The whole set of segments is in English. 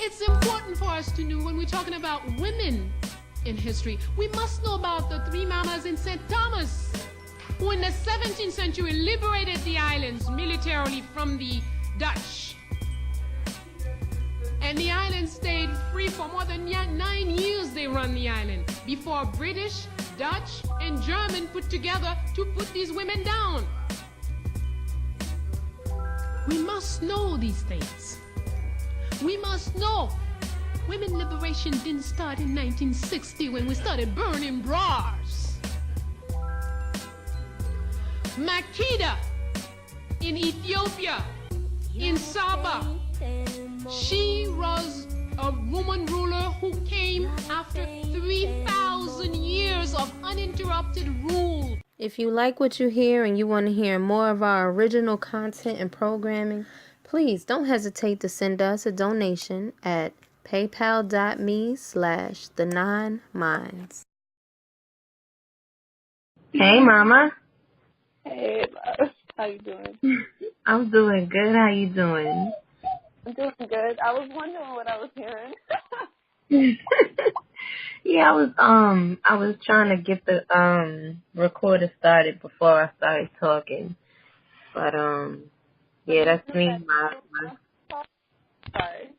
It's important for us to know when we're talking about women in history. We must know about the three mamas in St. Thomas, who in the 17th century liberated the islands militarily from the Dutch. And the island stayed free for more than 9 years. They run the island before British, Dutch, and German put together to put these women down. We must know these things. We must know women liberation didn't start in 1960 when we started burning bras. Makeda in Ethiopia, in Saba, she was a woman ruler who came after 3,000 years of uninterrupted rule. If you like what you hear and you want to hear more of our original content and programming, please don't hesitate to send us a donation at paypal.me/the9minds. Hey, Mama. Hey, love. How you doing? I'm doing good. How you doing? I'm doing good. I was wondering what I was hearing. Yeah, I was trying to get the recorder started before I started talking. But yeah, that's me. Sorry.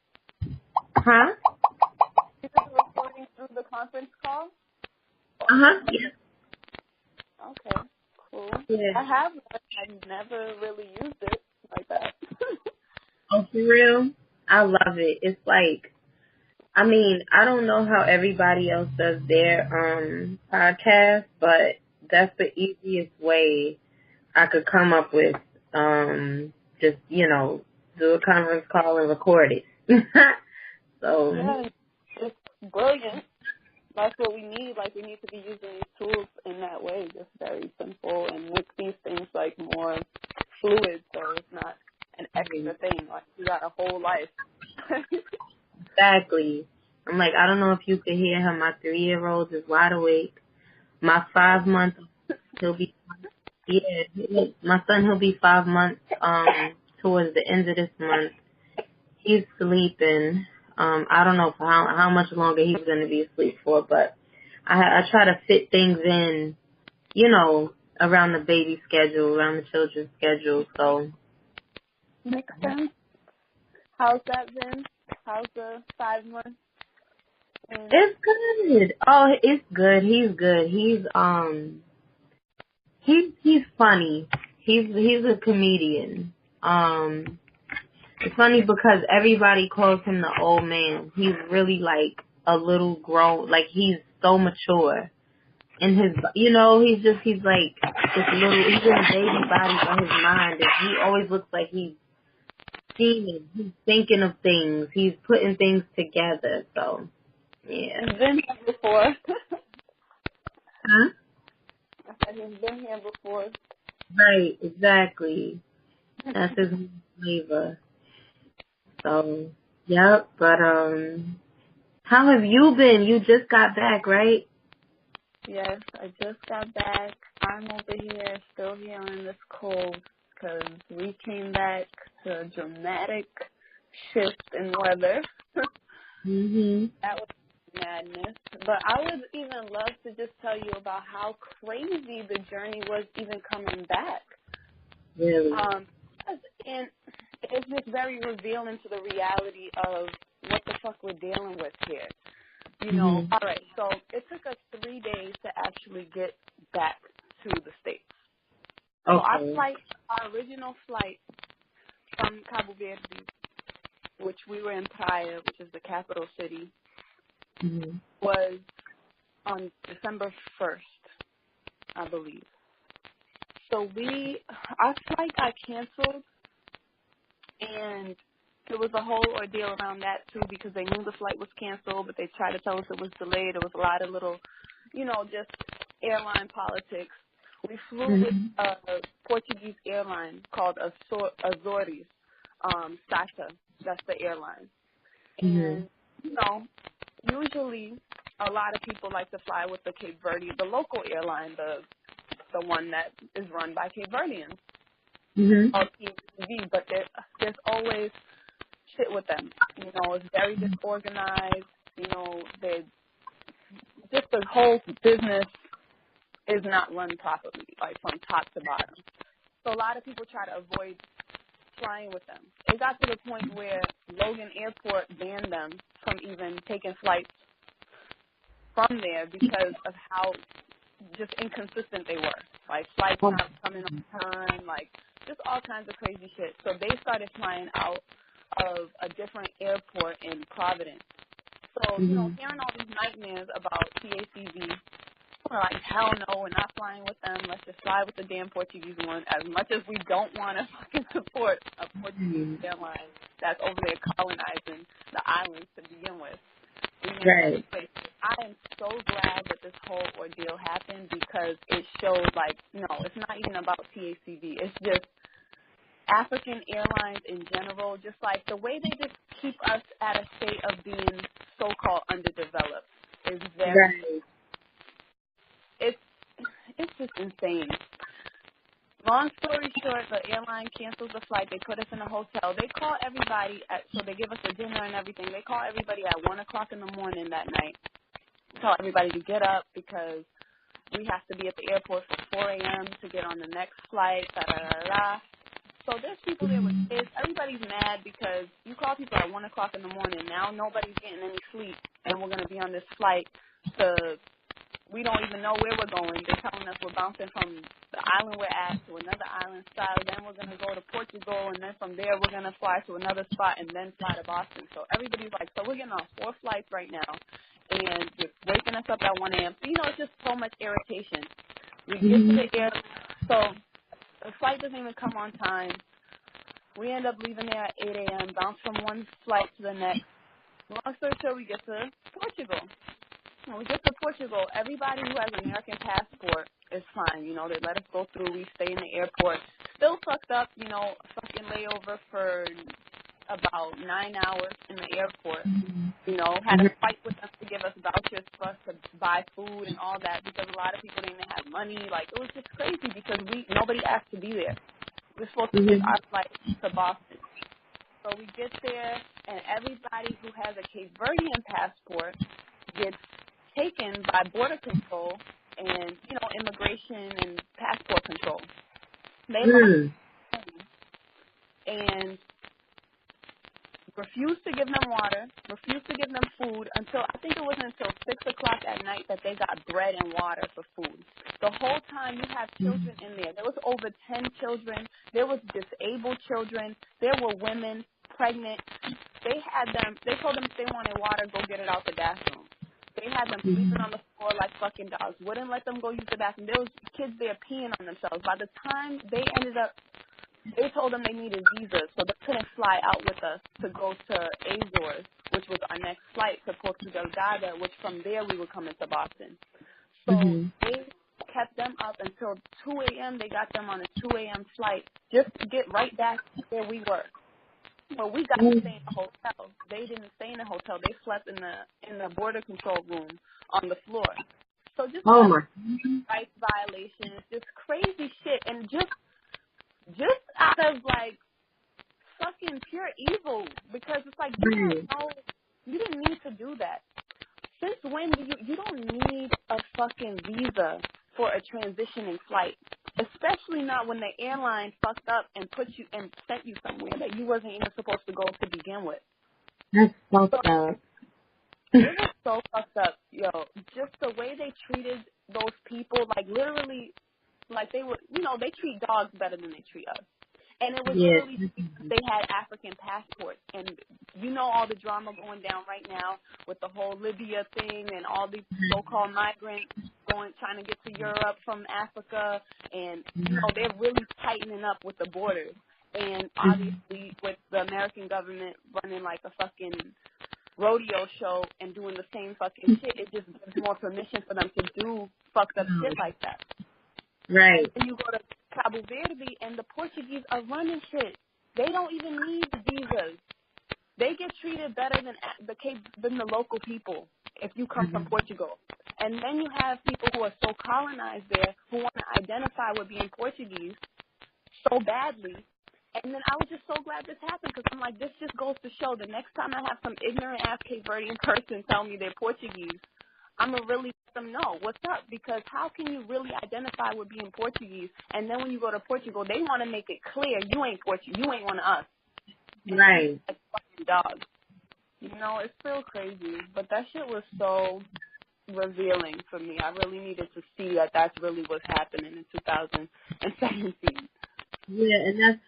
Huh? You did the recording through the conference call? Yeah. Okay, cool. Yeah. I've never really used it like that. Oh, for real? I love it. It's like, I mean, I don't know how everybody else does their podcast, but that's the easiest way I could come up with. Just, do a conference call and record it. So Yeah, it's brilliant. That's what we need. Like, we need to be using these tools in that way, just very simple, and make these things, like, more fluid, so it's not an extra thing. Like, you got a whole life. Exactly. I'm like, I don't know if you could hear her. My 3-year-old is wide awake. My 5-month, he'll be, my son, he'll be 5 months, towards the end of this month. He's sleeping. I don't know for how much longer he's going to be asleep for, but I try to fit things in, around the baby schedule, around the children's schedule, so. Makes sense. How's that been? How's the 5 months? It's good. Oh, it's good. He's good. He's funny. He's a comedian. It's funny because everybody calls him the old man. He's really like a little grown, like he's so mature. In his, he's like this little, he's in a baby body, but his mind is, he always looks like he's scheming. He's thinking of things. He's putting things together. So, yeah. He's been here before. Huh? I said he's been here before. Right, exactly. That's his flavor. So, yep, but, how have you been? You just got back, right? Yes, I just got back. I'm over here, still hearing this cold, because we came back to a dramatic shift in weather. That was madness. But I would even love to just tell you about how crazy the journey was even coming back. Really? And it's just very revealing to the reality of what the fuck we're dealing with here. All right, so it took us 3 days to actually get back to the States. Okay. So our original flight from Cabo Verde, which we were in Praia, which is the capital city, was on December 1st, I believe. So our flight got canceled, and there was a whole ordeal around that, too, because they knew the flight was canceled, but they tried to tell us it was delayed. There was a lot of little, just airline politics. We flew with a Portuguese airline called Azores, SATA. That's the airline. And, usually a lot of people like to fly with the Cape Verde, the local airline, the one that is run by Cape Verdeans. Called TV, but there's always shit with them. You know, it's very disorganized. You know, just the whole business is not run properly, like from top to bottom. So a lot of people try to avoid flying with them. It got to the point where Logan Airport banned them from even taking flights from there because of how just inconsistent they were. Like flights not coming on time, like just all kinds of crazy shit. So they started flying out of a different airport in Providence. So, you know, hearing all these nightmares about TACV, we're like, hell no, we're not flying with them. Let's just fly with the damn Portuguese one. As much as we don't want to fucking support a Portuguese airline that's over there colonizing the islands to begin with. Right. I am so glad that this whole ordeal happened because it showed, like, no, it's not even about TACV. It's just African airlines in general, just like the way they just keep us at a state of being so-called underdeveloped is very, it's just insane. Long story short, the airline cancels the flight. They put us in a hotel. They call everybody, so they give us a dinner and everything. They call everybody at 1 o'clock in the morning that night. Tell everybody to get up because we have to be at the airport for 4 a.m. to get on the next flight, da-da-da-da. So there's people there with kids. Everybody's mad because you call people at 1 o'clock in the morning. Now nobody's getting any sleep, and we're going to be on this flight to, we don't even know where we're going. They're telling us we're bouncing from the island we're at to another island style. Then we're going to go to Portugal, and then from there we're going to fly to another spot and then fly to Boston. So everybody's like, so we're getting on 4 flights right now, and you're waking us up at 1 a.m. So, you know, it's just so much irritation. We get to the airport, so the flight doesn't even come on time. We end up leaving there at 8 a.m., bounce from one flight to the next. Long story short, we get to Portugal. When we get to Portugal, everybody who has an American passport is fine. You know, they let us go through. We stay in the airport. Still fucked up, you know, a fucking layover for about 9 hours in the airport. You know, had to fight with them to give us vouchers for us to buy food and all that because a lot of people didn't have money. Like, it was just crazy because nobody asked to be there. We're supposed to take our flight to Boston. So we get there, and everybody who has a Cape Verdean passport gets taken by border control and, you know, immigration and passport control. They and refused to give them water, refused to give them food until, I think it wasn't until 6 o'clock at night that they got bread and water for food. The whole time you have children in there. There was over 10 children. There was disabled children. There were women, pregnant. They told them if they wanted water, go get it out the bathroom. They had them sleeping on the floor like fucking dogs. Wouldn't let them go use the bathroom. There was kids there peeing on themselves. By the time they told them they needed visas, so they couldn't fly out with us to go to Azores, which was our next flight to Portugal Delgado, which from there we were coming to Boston. So they kept them up until 2 a.m. They got them on a 2 a.m. flight just to get right back where we were. Well, we got to stay in the hotel. They didn't stay in the hotel. They slept in the border control room on the floor. So just rights violations, just crazy shit, and just out of like fucking pure evil because it's like you didn't need to do that. Since when do you don't need a fucking visa for a transitioning flight? Especially not when the airline fucked up and put you and sent you somewhere that you wasn't even supposed to go to begin with. That's fucked up. It was so fucked up, yo. Just the way they treated those people, like literally, like they were, you know, they treat dogs better than they treat us. And it was literally they had African passports. And you know all the drama going down right now with the whole Libya thing and all these so-called migrants trying to get to Europe from Africa. And, you know, they're really tightening up with the borders. And obviously with the American government running like a fucking rodeo show and doing the same fucking shit, it just gives more permission for them to do fucked up shit like that. Right. And you go to Cabo Verde, and the Portuguese are running shit. They don't even need visas. They get treated better than the local people if you come from Portugal. And then you have people who are so colonized there who want to identify with being Portuguese so badly, And then I was just so glad this happened because I'm like, this just goes to show the next time I have some ignorant-ass Cape Verdean person tell me they're Portuguese, I'm going to really let them know what's up, because how can you really identify with being Portuguese? And then when you go to Portugal, they want to make it clear you ain't Portuguese, you ain't one of us. Right. Like fucking dogs. You know, it's still crazy. But that shit was so revealing for me. I really needed to see that that's really what's happening in 2017. Yeah, and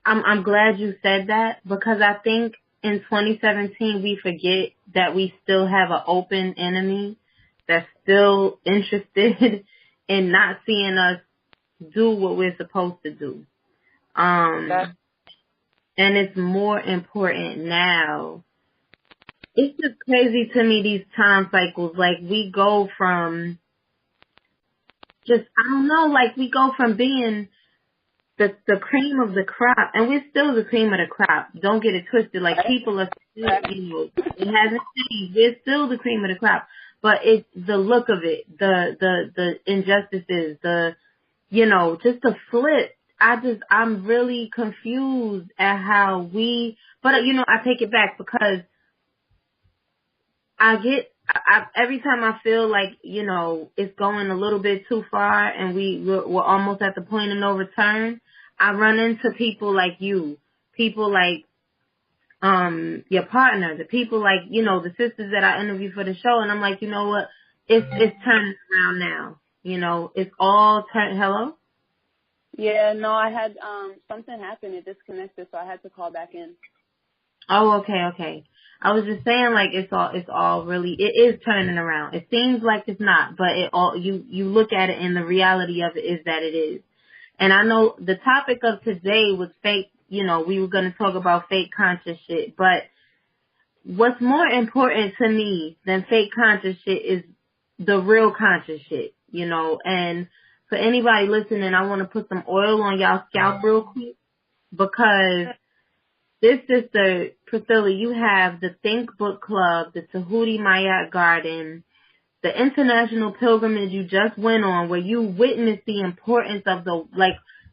I'm glad you said that, because I think in 2017 we forget that we still have an open enemy that's still interested in not seeing us do what we're supposed to do. And it's more important now. It's just crazy to me, these time cycles. Like, we go from we go from being the cream of the crop, and we're still the cream of the crop. Don't get it twisted. Like, people are still, it hasn't changed. We're still the cream of the crop, but it's the look of it, the injustices, just the flip. I'm really confused at how but I take it back, because every time I feel like, it's going a little bit too far and we're almost at the point of no return, I run into people like you, people like, your partner, the people like, the sisters that I interview for the show. And I'm like, you know what? It's turning around now. It's all hello? Yeah, no, I had, something happen. It disconnected, so I had to call back in. Oh, okay. I was just saying, like, it is turning around. It seems like it's not, but you look at it and the reality of it is that it is. And I know the topic of today was fake, we were going to talk about fake conscious shit, but what's more important to me than fake conscious shit is the real conscious shit, and for anybody listening, I want to put some oil on y'all scalp real quick, because this sister, Priscilla, you have the Think Book Club, the Tahuti Mayat Garden, the international pilgrimage you just went on, where you witnessed the importance of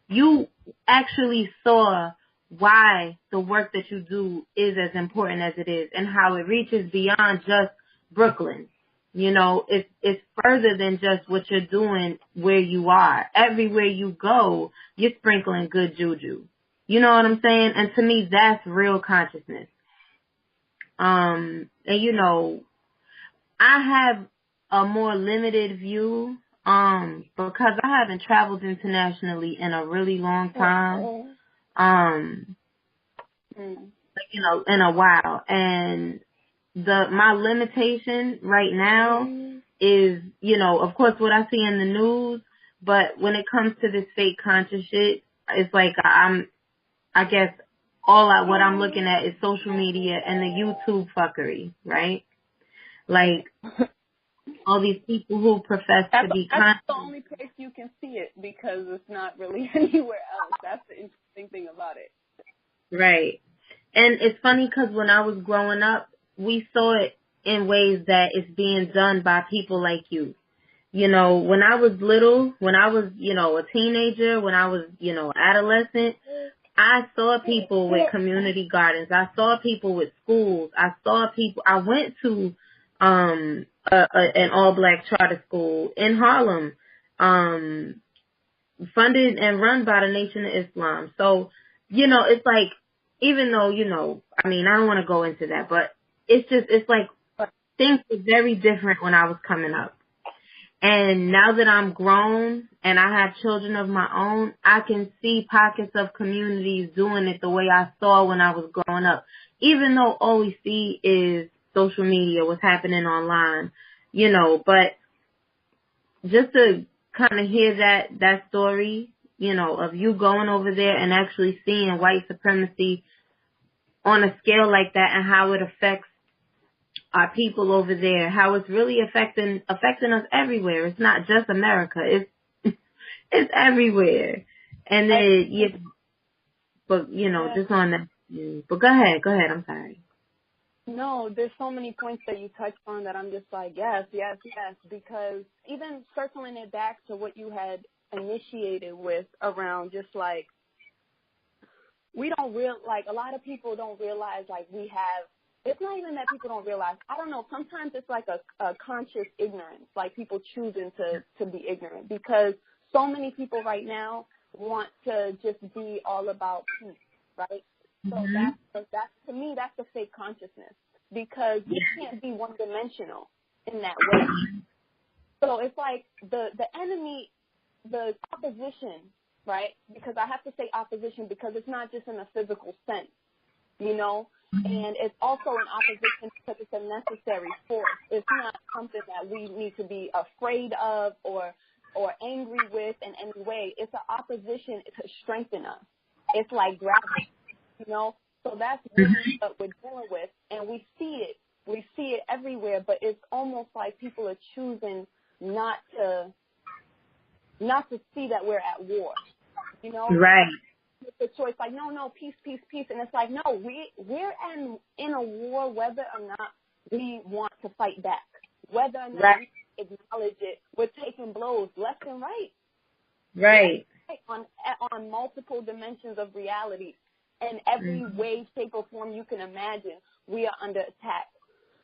you actually saw why the work that you do is as important as it is, and how it reaches beyond just Brooklyn. It's further than just what you're doing where you are. Everywhere you go, you're sprinkling good juju. You know what I'm saying? And to me, that's real consciousness. And I have a more limited view, because I haven't traveled internationally in a really long time. In a while. And my limitation right now is, of course, what I see in the news, but when it comes to this fake conscious shit, it's like I guess what I'm looking at is social media and the YouTube fuckery, right? Like, all these people who profess to be conscious. That's the only place you can see it, because it's not really anywhere else. That's the interesting thing about it. Right. And it's funny, because when I was growing up, we saw it in ways that it's being done by people like you. When I was little, when I was, a teenager, when I was, adolescent, I saw people with community gardens. I saw people with schools. I went to an all-black charter school in Harlem, funded and run by the Nation of Islam. So, it's like, even though, I don't want to go into that, but it's like things were very different when I was coming up. And now that I'm grown and I have children of my own, I can see pockets of communities doing it the way I saw when I was growing up. Even though all we see is social media, what's happening online, but just to kind of hear that story, of you going over there and actually seeing white supremacy on a scale like that, and how it affects our people over there, how it's really affecting us everywhere. It's not just America. It's everywhere. And then, just on that. But go ahead. I'm sorry. No, there's so many points that you touched on that I'm just like, yes, because even circling it back to what you had initiated with around just like we don't like, a lot of people don't realize, like, we have, it's not even that people don't realize, I don't know, sometimes it's like a conscious ignorance, like people choosing to be ignorant, because so many people right now want to just be all about peace, right? So that's to me, that's the fake consciousness, because you can't be one-dimensional in that way. So it's like the enemy, the opposition, right? Because I have to say opposition because it's not just in a physical sense, you know? And it's also an opposition because it's a necessary force. It's not something that we need to be afraid of or angry with in any way. It's an opposition to strengthen us. It's like gravity, you know? So that's really what we're dealing with. And we see it. We see it everywhere, but it's almost like people are choosing not to see that we're at war, you know? Right. It's a choice, like, no, peace, peace, peace. And it's like, no, we're in a war whether or not we want to fight back, whether or not we acknowledge it. We're taking blows left and right. Right. On multiple dimensions of reality. In every way, shape, or form you can imagine, we are under attack.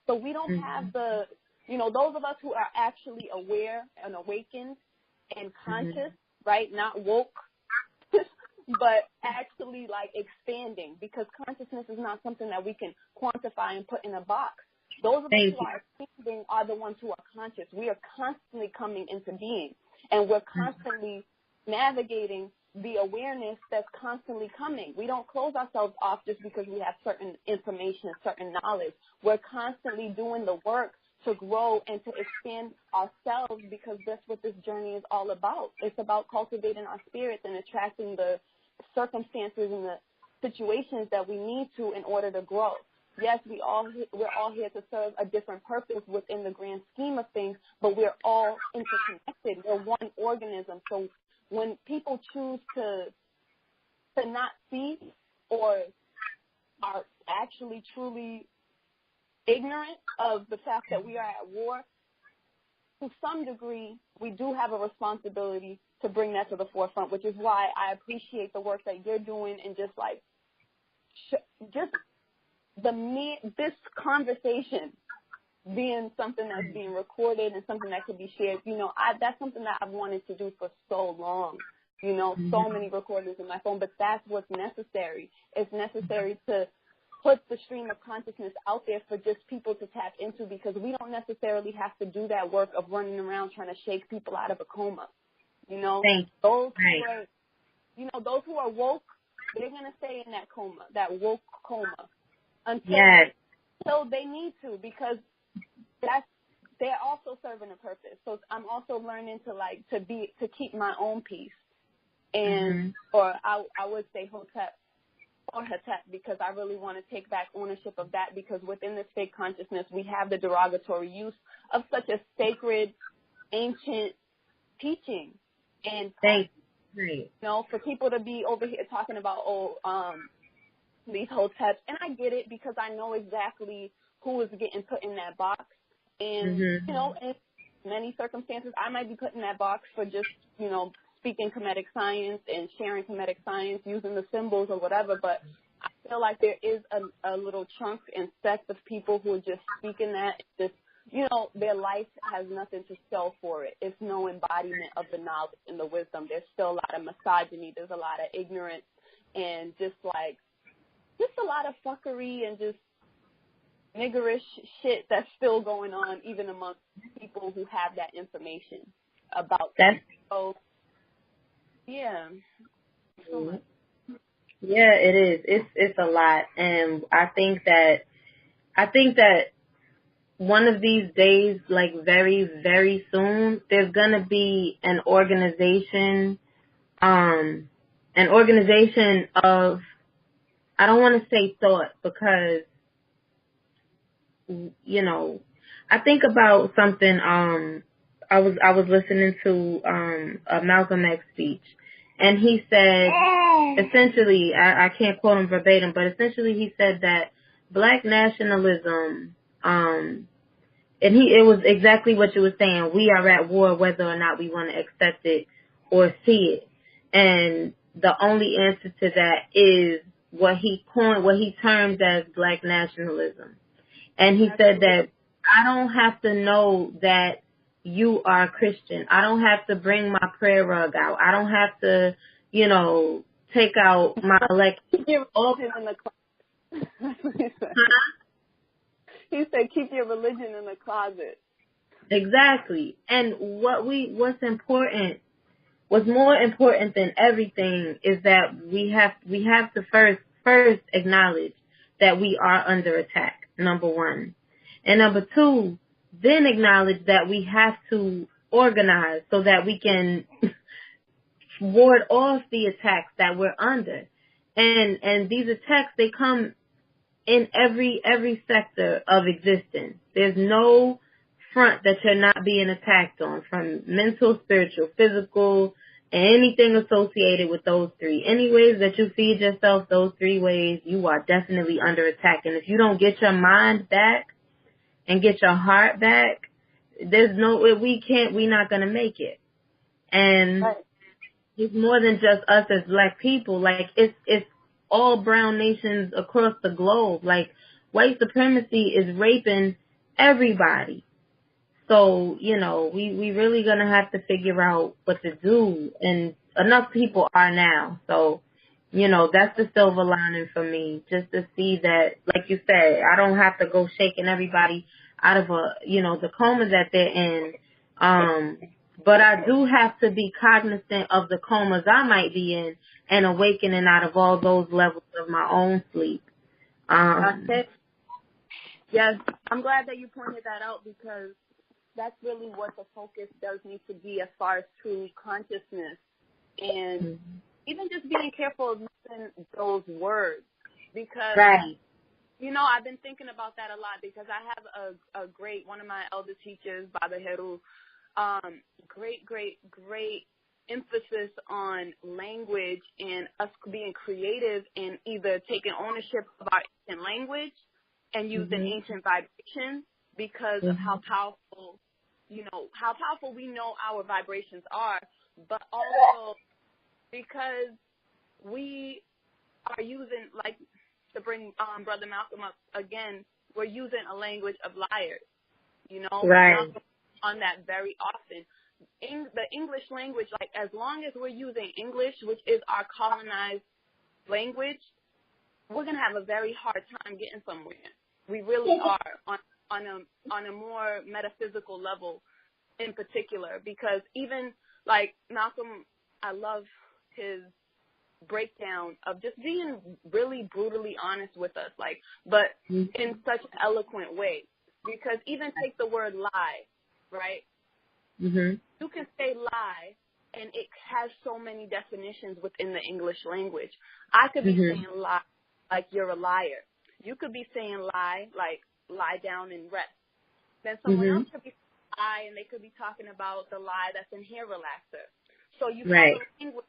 So we don't have the, you know, those of us who are actually aware and awakened and conscious, right, not woke, but actually like expanding, because consciousness is not something that we can quantify and put in a box. Those of us who are expanding are the ones who are conscious. We are constantly coming into being, and we're constantly navigating the awareness that's constantly coming. We don't close ourselves off just because we have certain information, certain knowledge. We're constantly doing the work to grow and to expand ourselves, because that's what this journey is all about. It's about cultivating our spirits and attracting the circumstances and the situations that we need to in order to grow. Yes, we're all here to serve a different purpose within the grand scheme of things, but we're all interconnected. We're one organism. So when people choose to not see or are actually truly ignorant of the fact that we are at war, to some degree, we do have a responsibility to bring that to the forefront, which is why I appreciate the work that you're doing, and just like, this conversation being something that's being recorded and something that could be shared. You know, that's something that I've wanted to do for so long. You know, so many recordings in my phone, but that's what's necessary. It's necessary to put the stream of consciousness out there for just people to tap into, because we don't necessarily have to do that work of running around trying to shake people out of a coma. You know, those who are woke, they're going to stay in that coma, that woke coma, until they need to, because they're also serving a purpose. So I'm also learning to keep my own peace, and or I would say Hotep, because I really want to take back ownership of that, because within this fake consciousness, we have the derogatory use of such a sacred, ancient teaching. And, you know, for people to be over here talking about, these Hoteps, and I get it, because I know exactly who is getting put in that box. And, you know, in many circumstances, I might be put in that box for just, you know, speaking Kemetic science and sharing Kemetic science, using the symbols or whatever, but I feel like there is a little chunk and sect of people who are just speaking that, just, you know, their life has nothing to show for it. It's no embodiment of the knowledge and the wisdom. There's still a lot of misogyny. There's a lot of ignorance, and just a lot of fuckery and just niggerish shit that's still going on, even amongst people who have that information about that. So, yeah. Yeah, it is. It's a lot, and I think that one of these days, like very, very soon, there's gonna be an organization of, I don't want to say thought, because, you know, I think about something. I was listening to a Malcolm X speech, and he said, essentially, I can't quote him verbatim, but essentially he said that black nationalism, and it was exactly what you were saying. We are at war whether or not we want to accept it or see it, and the only answer to that is what he termed as black nationalism. And he said that I don't have to know that you are Christian. I don't have to bring my prayer rug out. I don't have to, take out my Keep your religion in the closet. He said, keep your religion in the closet. Exactly. And what's more important than everything is that we have to first acknowledge that we are under attack, number one. And number two, then acknowledge that we have to organize so that we can ward off the attacks that we're under. And these attacks, they come in every sector of existence. There's no front that you're not being attacked on, from mental, spiritual, physical, and anything associated with those three. Any ways that you feed yourself, those three ways, you are definitely under attack. And if you don't get your mind back and get your heart back, we're not going to make it. And it's more than just us as black people. Like, it's all brown nations across the globe. Like, white supremacy is raping everybody. So, we really gonna have to figure out what to do, and enough people are now. So, that's the silver lining for me, just to see that, like you said, I don't have to go shaking everybody out of the coma that they're in. But I do have to be cognizant of the comas I might be in and awakening out of all those levels of my own sleep. Yes, I'm glad that you pointed that out, because that's really what the focus does need to be as far as true consciousness, and even just being careful of using those words, because I've been thinking about that a lot, because I have one of my elder teachers, Baba Heru, great emphasis on language and us being creative and either taking ownership of our ancient language and using ancient vibrations, because of how powerful we know our vibrations are, but also because we are using, like, to bring Brother Malcolm up again, we're using a language of liars, on that very often. The English language, like, as long as we're using English, which is our colonized language, we're going to have a very hard time getting somewhere. We really are on a more metaphysical level in particular, because even, like, Malcolm, I love his breakdown of just being really brutally honest with us, like, but in such an eloquent way, because even take the word lie, right? You can say lie, and it has so many definitions within the English language. I could be saying lie like you're a liar. You could be saying lie like lie down and rest. Then someone else could be lie, and they could be talking about the lie that's in hair relaxer. So you have a language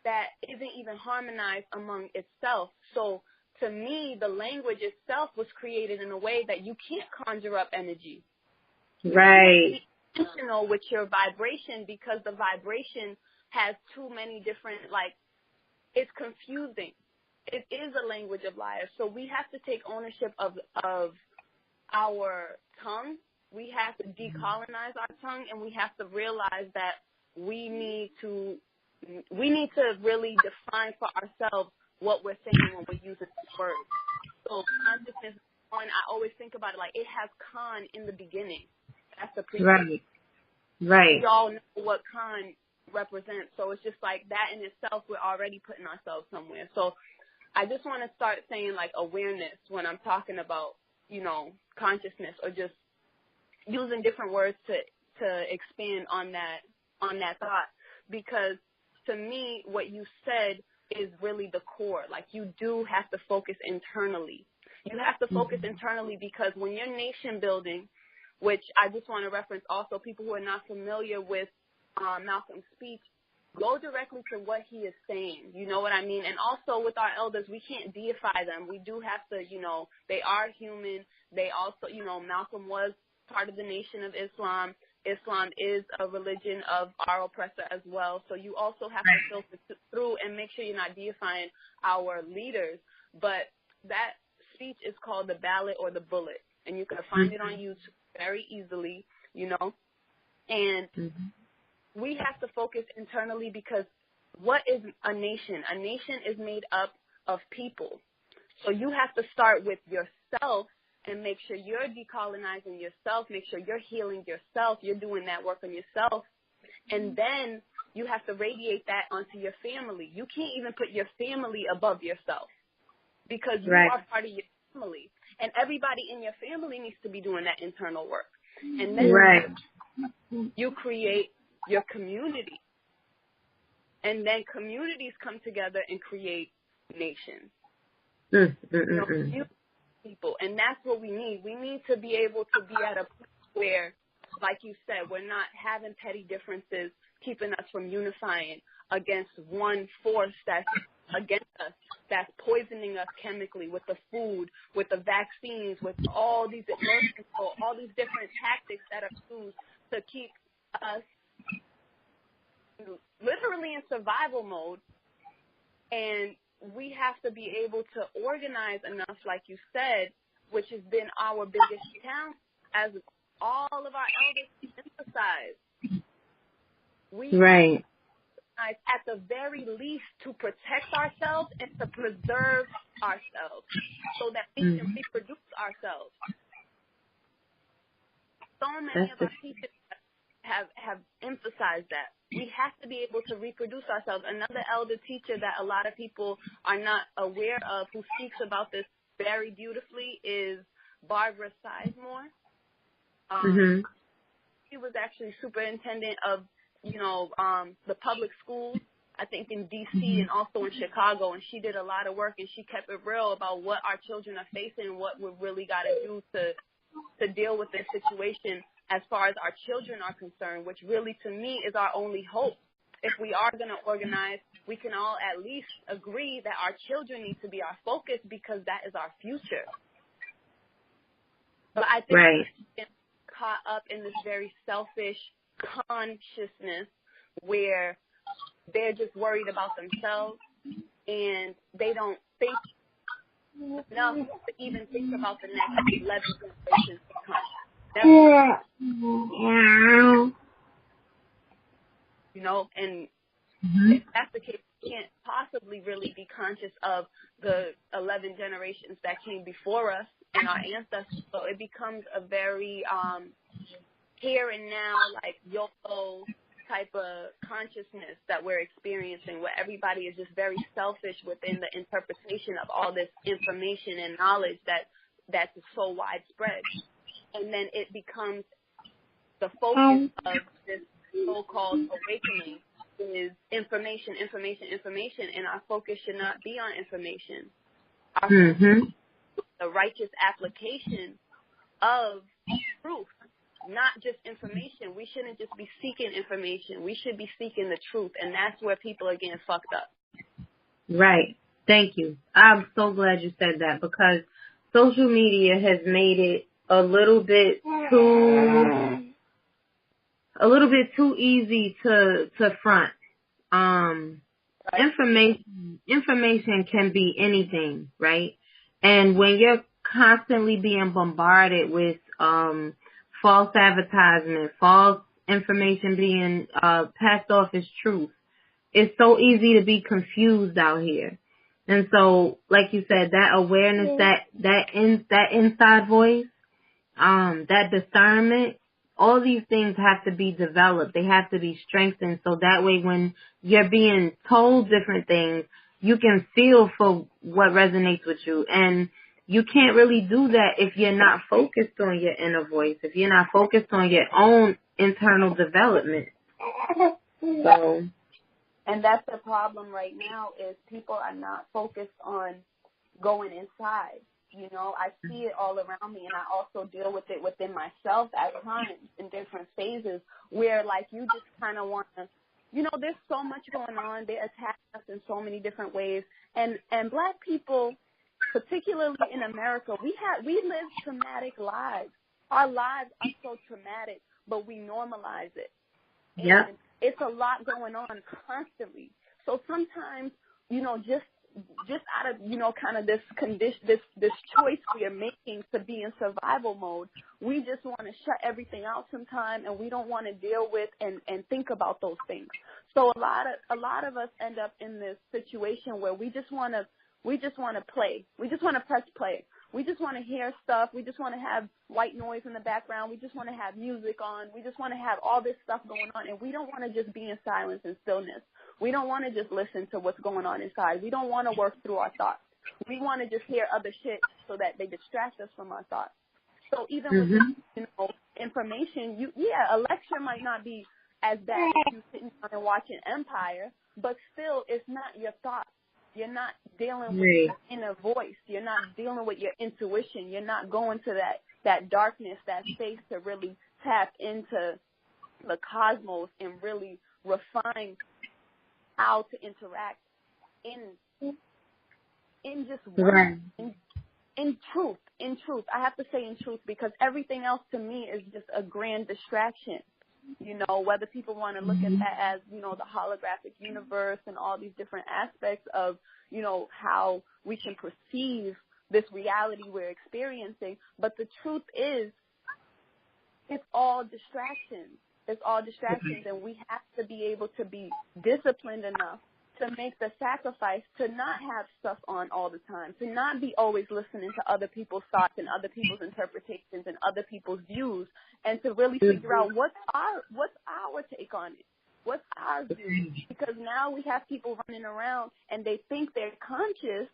that isn't even harmonized among itself. So to me, the language itself was created in a way that you can't conjure up energy. Right. Be intentional with your vibration, because the vibration has too many different, like, it's confusing. It is a language of liars. So we have to take ownership of our tongue. We have to decolonize our tongue, and we have to realize that we need to really define for ourselves what we're saying when we're using these words. So consciousness, I always think about it like it has Khan in the beginning. That's the prefix. Right. We all know what Khan represents. So it's just like that in itself, we're already putting ourselves somewhere. So I just want to start saying, like, awareness when I'm talking about, consciousness, or just using different words to expand on that thought. Because to me, what you said is really the core. Like, you do have to focus internally. You have to focus internally, because when you're nation building, which I just want to reference also, people who are not familiar with Malcolm's speech, go directly to what he is saying. You know what I mean? And also with our elders, we can't deify them. We do have to, they are human. They also, Malcolm was part of the Nation of Islam. Islam is a religion of our oppressor as well. So you also have to filter through and make sure you're not deifying our leaders. but that speech is called The Ballot or the Bullet, and you can find it on YouTube very easily, you know. And we have to focus internally, because what is a nation? A nation is made up of people. So you have to start with yourself and make sure you're decolonizing yourself, make sure you're healing yourself, you're doing that work on yourself. And then you have to radiate that onto your family. You can't even put your family above yourself, because you are part of your family. And everybody in your family needs to be doing that internal work. And then you create your community. And then communities come together and create nations. People. And that's what we need. We need to be able to be at a place where, like you said, we're not having petty differences keeping us from unifying against one force that's against us, that's poisoning us chemically with the food, with the vaccines, with all these birth control, all these different tactics that are used to keep us literally in survival mode. And we have to be able to organize enough, like you said, which has been our biggest challenge, as all of our elders emphasize. We at the very least to protect ourselves and to preserve ourselves so that we can reproduce ourselves. So many of our teachers have emphasized that. We have to be able to reproduce ourselves. Another elder teacher that a lot of people are not aware of, who speaks about this very beautifully, is Barbara Sizemore. She was actually superintendent of, the public schools, I think in D.C. and also in Chicago, and she did a lot of work, and she kept it real about what our children are facing and what we really got to do to deal with this situation as far as our children are concerned, which really, to me, is our only hope. If we are going to organize, we can all at least agree that our children need to be our focus, because that is our future. But I think we're getting caught up in this very selfish consciousness where they're just worried about themselves, and they don't think enough to even think about the next 11 generations to come. And if that's the case, we can't possibly really be conscious of the 11 generations that came before us and our ancestors. So it becomes a very here and now, like YOLO type of consciousness that we're experiencing, where everybody is just very selfish within the interpretation of all this information and knowledge that's so widespread. And then it becomes the focus of this so-called awakening is information, and our focus should not be on information. Our focus is the righteous application of truth, not just information. We shouldn't just be seeking information. We should be seeking the truth, and that's where people are getting fucked up. Right. Thank you. I'm so glad you said that, because social media has made it a little bit too easy to front. Information can be anything, right? And when you're constantly being bombarded with false advertisement, false information being passed off as truth, it's so easy to be confused out here. And so, like you said, that awareness, that inside voice, that discernment, all these things have to be developed. They have to be strengthened, so that way when you're being told different things, you can feel for what resonates with you. And you can't really do that if you're not focused on your inner voice, if you're not focused on your own internal development. So, and that's the problem right now, is people are not focused on going inside. I see it all around me, and I also deal with it within myself at times in different phases where, like, you just kind of want to, there's so much going on. They attack us in so many different ways. And Black people, particularly in America, we live traumatic lives. Our lives are so traumatic, but we normalize it. And it's a lot going on constantly. So sometimes, just just out of, kind of this condition, this choice we are making to be in survival mode, we just want to shut everything out sometime, and we don't want to deal with and think about those things. So a lot of us end up in this situation where we just want to play. We just want to press play. We just want to hear stuff. We just want to have white noise in the background. We just want to have music on. We just want to have all this stuff going on, and we don't want to just be in silence and stillness. We don't want to just listen to what's going on inside. We don't want to work through our thoughts. We want to just hear other shit so that they distract us from our thoughts. So even with information, a lecture might not be as bad as you sitting down and watching Empire, but still, it's not your thoughts. You're not dealing with your inner voice. You're not dealing with your intuition. You're not going to that darkness, that space to really tap into the cosmos and really refine how to interact in just one, in truth. I have to say in truth, because everything else to me is just a grand distraction. Whether people want to look at that as, the holographic universe and all these different aspects of, how we can perceive this reality we're experiencing. But the truth is, it's all distractions. It's all distractions, and we have to be able to be disciplined enough to make the sacrifice to not have stuff on all the time, to not be always listening to other people's thoughts and other people's interpretations and other people's views, and to really figure out what's our take on it, what's our view. Because now we have people running around and they think they're conscious,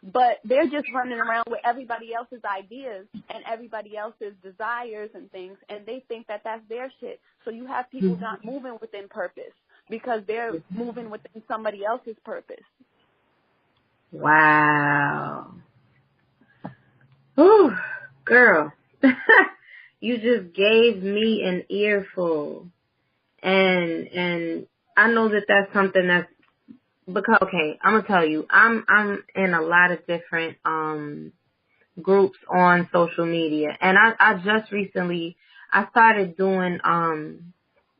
but they're just running around with everybody else's ideas and everybody else's desires and things, and they think that that's their shit. So you have people not moving within purpose, because they're moving within somebody else's purpose. Wow. Ooh, girl. You just gave me an earful. And I know that that's something that's, because, okay, I'm going to tell you, I'm in a lot of different groups on social media. And I just recently, I started doing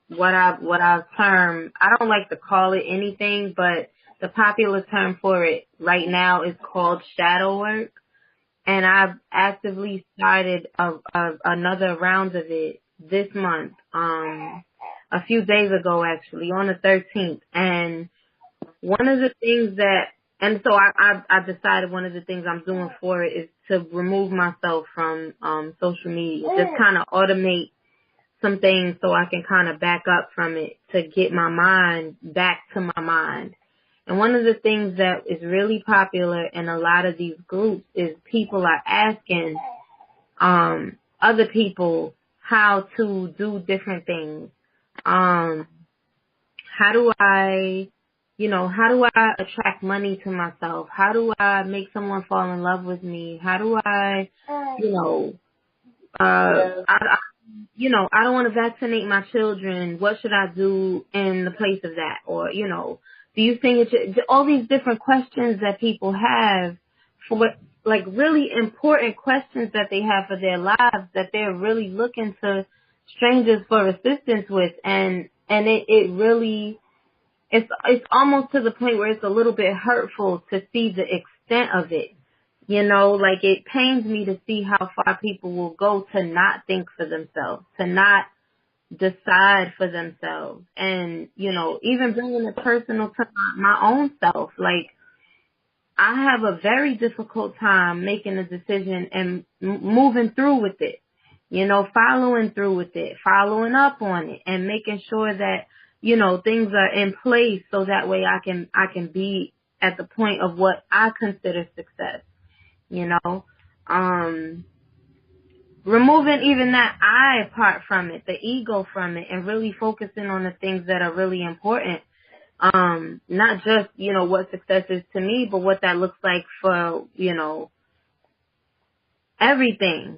what I've termed, I don't like to call it anything, but the popular term for it right now is called shadow work. And I've actively started another round of it this month, a few days ago, actually, on the 13th. And one of the things that, and so I decided one of the things I'm doing for it is to remove myself from social media, just kind of automate some things so I can kind of back up from it to get my mind back to my mind. And one of the things that is really popular in a lot of these groups is people are asking other people how to do different things. How do I attract money to myself? How do I make someone fall in love with me? How do I, I don't want to vaccinate my children. What should I do in the place of that? Or, do you think all these different questions that people have for, like, really important questions that they have for their lives that they're really looking to strangers for assistance with. And it really, it's almost to the point where it's a little bit hurtful to see the extent of it. Like, it pains me to see how far people will go to not think for themselves, to not decide for themselves. And, even bringing it personal to my own self, like, I have a very difficult time making a decision and moving through with it, following through with it, following up on it, and making sure that, things are in place so that way I can be at the point of what I consider success. Removing even that I part from it, the ego from it, and really focusing on the things that are really important. Not just, what success is to me, but what that looks like for, everything,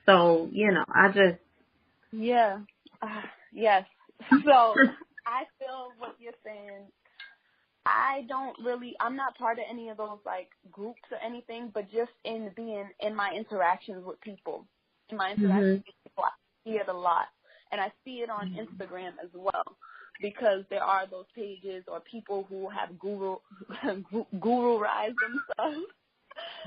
So, I just. Yeah. Yes. So I feel what you're saying. I'm not part of any of those, like, groups or anything, but just in my interactions with people. In my interactions with people, I see it a lot. And I see it on Instagram as well. because there are those pages or people who have guruized themselves.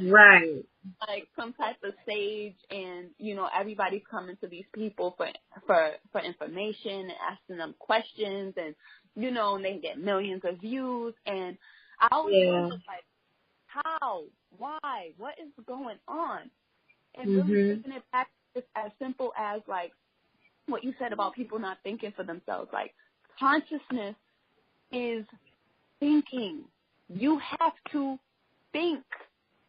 Right. Like some type of sage, and everybody's coming to these people for information and asking them questions, and and they get millions of views. And I always wonder, like, how, why, what is going on? And really taking it back just as simple as like what you said about people not thinking for themselves. Like, consciousness is thinking. You have to think.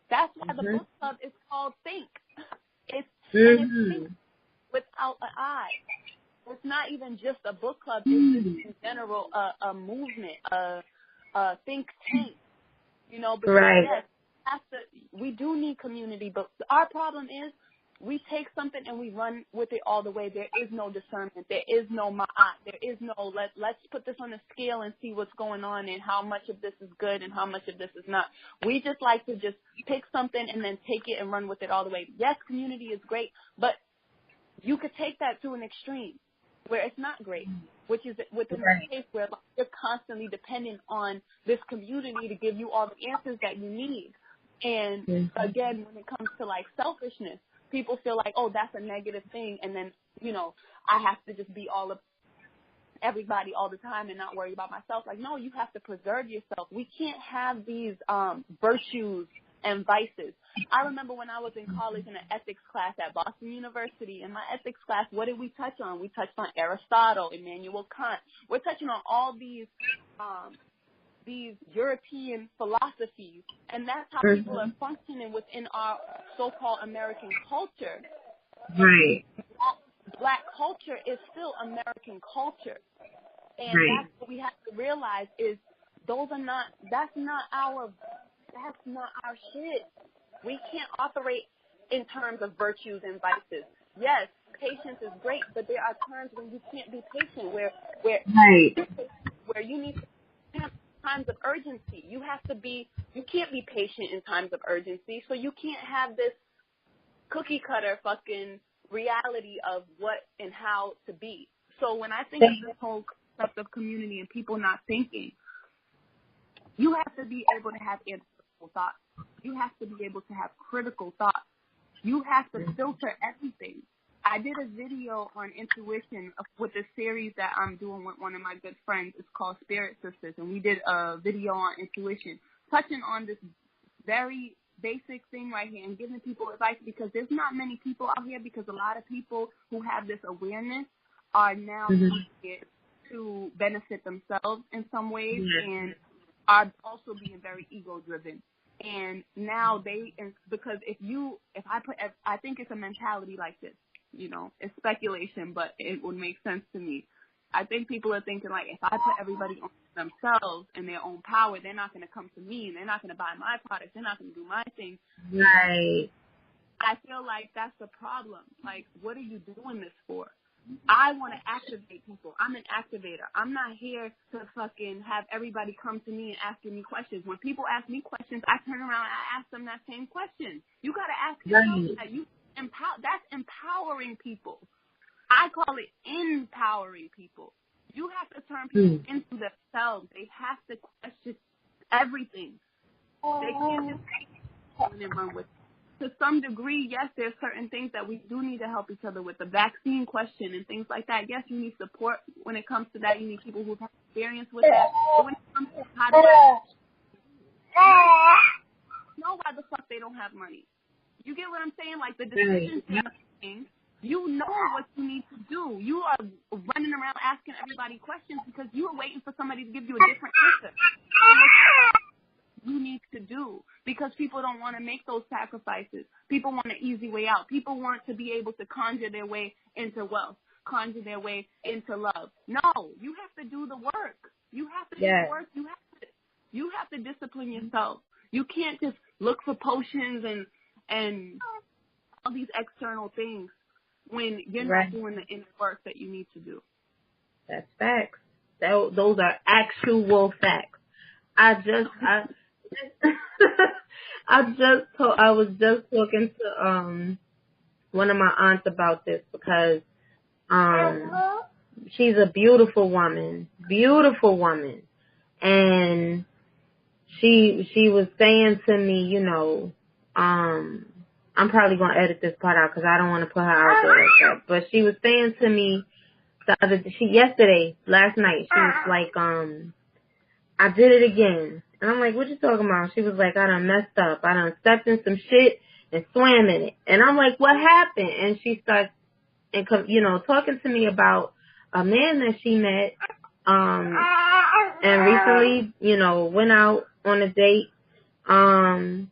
That's why the book club is called Think. It's think without an I. It's not even just a book club. It's just in general a movement, a think tank. Because yes, we do need community, but our problem is we take something and we run with it all the way. There is no discernment. There is no ma'at. There is no let's put this on a scale and see what's going on and how much of this is good and how much of this is not. We just like to just pick something and then take it and run with it all the way. Yes, community is great, but you could take that to an extreme where it's not great, which is within the case where you're constantly dependent on this community to give you all the answers that you need. And again, when it comes to like selfishness, people feel like, oh, that's a negative thing, and then, I have to just be all of everybody all the time and not worry about myself. Like, no, you have to preserve yourself. We can't have these virtues and vices. I remember when I was in college in an ethics class at Boston University. In my ethics class, what did we touch on? We touched on Aristotle, Immanuel Kant. We're touching on all these European philosophies, and that's how people are functioning within our so-called American culture. Right. Black culture is still American culture, and that's what we have to realize is that's not our shit. We can't operate in terms of virtues and vices. Yes, patience is great, but there are times when you can't be patient, where you need to have times of urgency. You can't be patient in times of urgency, so you can't have this cookie cutter fucking reality of what and how to be. So when I think of this whole concept of community and people not thinking, you have to be able to have analytical thoughts. You have to be able to have critical thoughts. You have to filter everything. I did a video on intuition with a series that I'm doing with one of my good friends. It's called Spirit Sisters, and we did a video on intuition, touching on this very basic thing right here and giving people advice, because there's not many people out here, because a lot of people who have this awareness are now using it to benefit themselves in some ways and are also being very ego-driven. And now because I think it's a mentality like this. It's speculation, but it would make sense to me. I think people are thinking, like, if I put everybody on themselves and their own power, they're not going to come to me and they're not going to buy my products. They're not going to do my thing. Right. I feel like that's the problem. Like, what are you doing this for? I want to activate people. I'm an activator. I'm not here to fucking have everybody come to me and asking me questions. When people ask me questions, I turn around and I ask them that same question. You got to ask yourself that. That's empowering people. I call it empowering people. You have to turn people into themselves. They have to question everything. They can't just take it and run with it. To some degree, yes, there's certain things that we do need to help each other with. The vaccine question and things like that. Yes, you need support when it comes to that. You need people who have experience with that. But when it comes to how to know why the fuck they don't have money. You get what I'm saying? Like, the decisions they're making, you know what you need to do. You are running around asking everybody questions because you are waiting for somebody to give you a different answer. You need to do, because people don't want to make those sacrifices. People want an easy way out. People want to be able to conjure their way into wealth, conjure their way into love. No, you have to do the work. You have to do the work. You have to discipline yourself. You can't just look for potions and all these external things when you're not doing the inner work that you need to do. That's facts. Those are actual facts. I was just talking to one of my aunts about this, because she's a beautiful woman, and she was saying to me, you know, I'm probably gonna edit this part out because I don't want to put her out there like that. But she was saying to me last night, she was like, I did it again. And I'm like, what you talking about? She was like, I done messed up. I done stepped in some shit and swam in it. And I'm like, what happened? And she starts, you know, talking to me about a man that she met, and recently, you know, went out on a date, and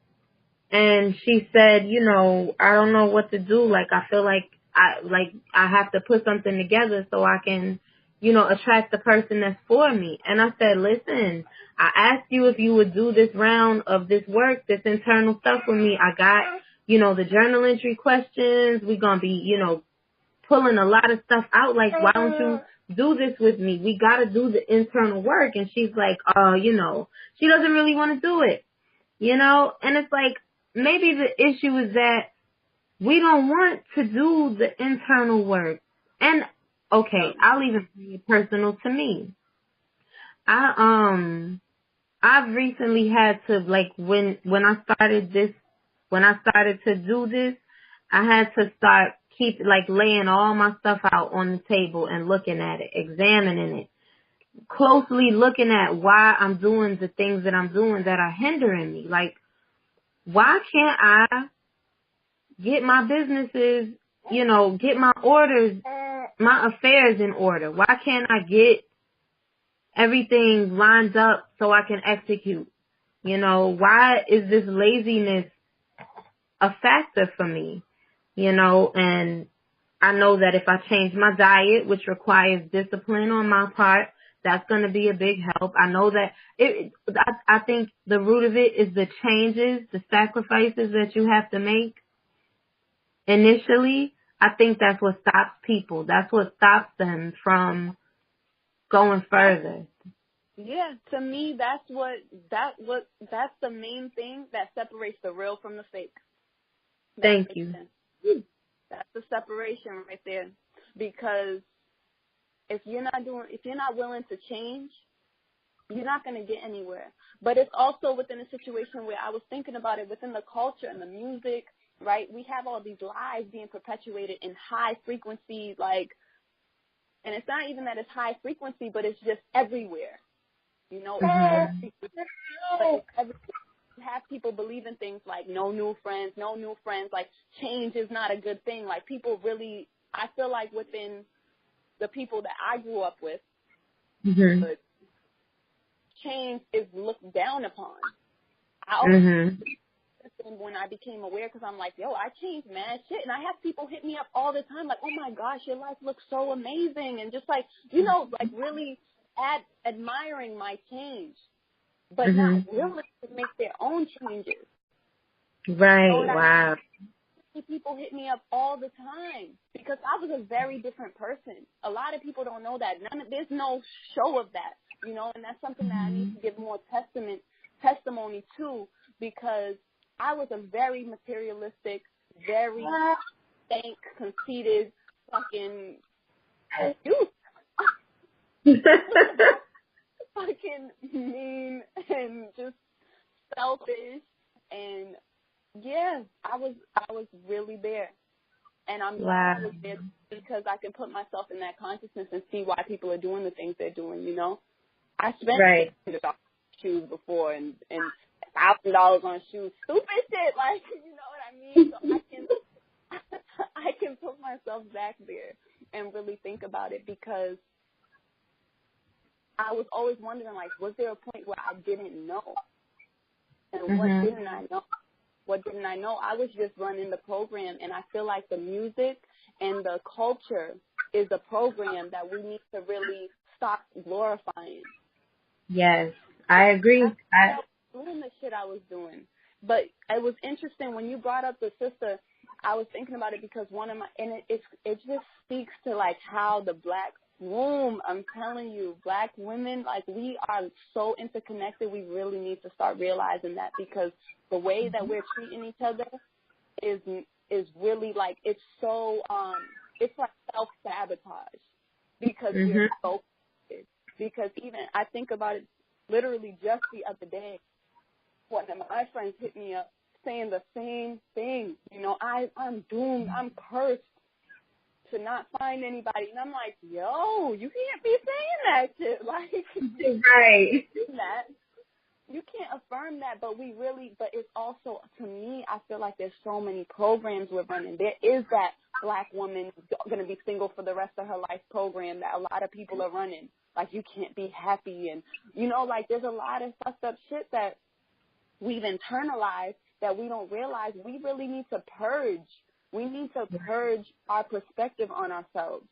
she said, you know, I don't know what to do. Like, I feel like I have to put something together so I can, you know, attract the person that's for me. And I said, listen, I asked you if you would do this round of this work, this internal stuff with me. I got, you know, the journal entry questions. We're going to be, you know, pulling a lot of stuff out. Like, why don't you do this with me? We got to do the internal work. And she's like, you know, she doesn't really want to do it, you know? And it's like, maybe the issue is that we don't want to do the internal work. And, okay, I'll even bring it personal to me. I've recently had to, like, when I started to do this, I had to start laying all my stuff out on the table and looking at it, examining it, closely looking at why I'm doing the things that I'm doing that are hindering me. Like, why can't I get my businesses, you know, get my orders, my affairs in order? Why can't I get everything lined up so I can execute? You know, why is this laziness a factor for me? You know, and I know that if I change my diet, which requires discipline on my part, that's going to be a big help. I know that I think the root of it is the changes, the sacrifices that you have to make initially. I think that's what stops people. That's what stops them from going further. Yeah, to me, that's the main thing that separates the real from the fake. Thank you. Sense. That's the separation right there. Because if you're not willing to change, you're not going to get anywhere. But it's also within a situation where I was thinking about it within the culture and the music, right? We have all these lies being perpetuated in high frequency, and it's not even that it's high frequency, but it's just everywhere. You know, it's everywhere. You have people believing things like no new friends, like change is not a good thing. Like people really, I feel like within the people that I grew up with, but change is looked down upon. I always when I became aware, because I'm like, yo, I changed mad shit, and I have people hit me up all the time like, oh my gosh, your life looks so amazing, and just like, you know, like really admiring my change, but not willing to make their own changes. Right. So Wow. People hit me up all the time because I was a very different person. A lot of people don't know that. There's no show of that, you know, and that's something that I need to give more testimony to, because I was a very materialistic, very conceited fucking youth. Fucking mean and just selfish, and yeah, I was really there, and I'm glad I was there because I can put myself in that consciousness and see why people are doing the things they're doing. You know, I spent $1,000 on shoes before and $1,000 on shoes, stupid shit, like, you know what I mean? So I can put myself back there and really think about it, because I was always wondering, like, was there a point where I didn't know? And what didn't I know? What didn't I know? I was just running the program, and I feel like the music and the culture is a program that we need to really stop glorifying. Yes, I agree. I was doing the shit I was doing. But it was interesting when you brought up the sister. I was thinking about it because it just speaks to, like, how the black womb, I'm telling you, black women, like, we are so interconnected. We really need to start realizing that, because the way that we're treating each other is really, like, it's so it's like self-sabotage, because we're so connected. Because even I think about it literally just the other day. One of my friends hit me up saying the same thing. You know, I'm doomed. I'm cursed to not find anybody. And I'm like, yo, you can't be saying that shit. Like, right. that. You can't affirm that, but it's also, to me, I feel like there's so many programs we're running. There is that Black woman going to be single for the rest of her life program that a lot of people are running. Like, you can't be happy. And, you know, like, there's a lot of fucked up shit that we've internalized that we don't realize. We really need to purge. We need to purge our perspective on ourselves,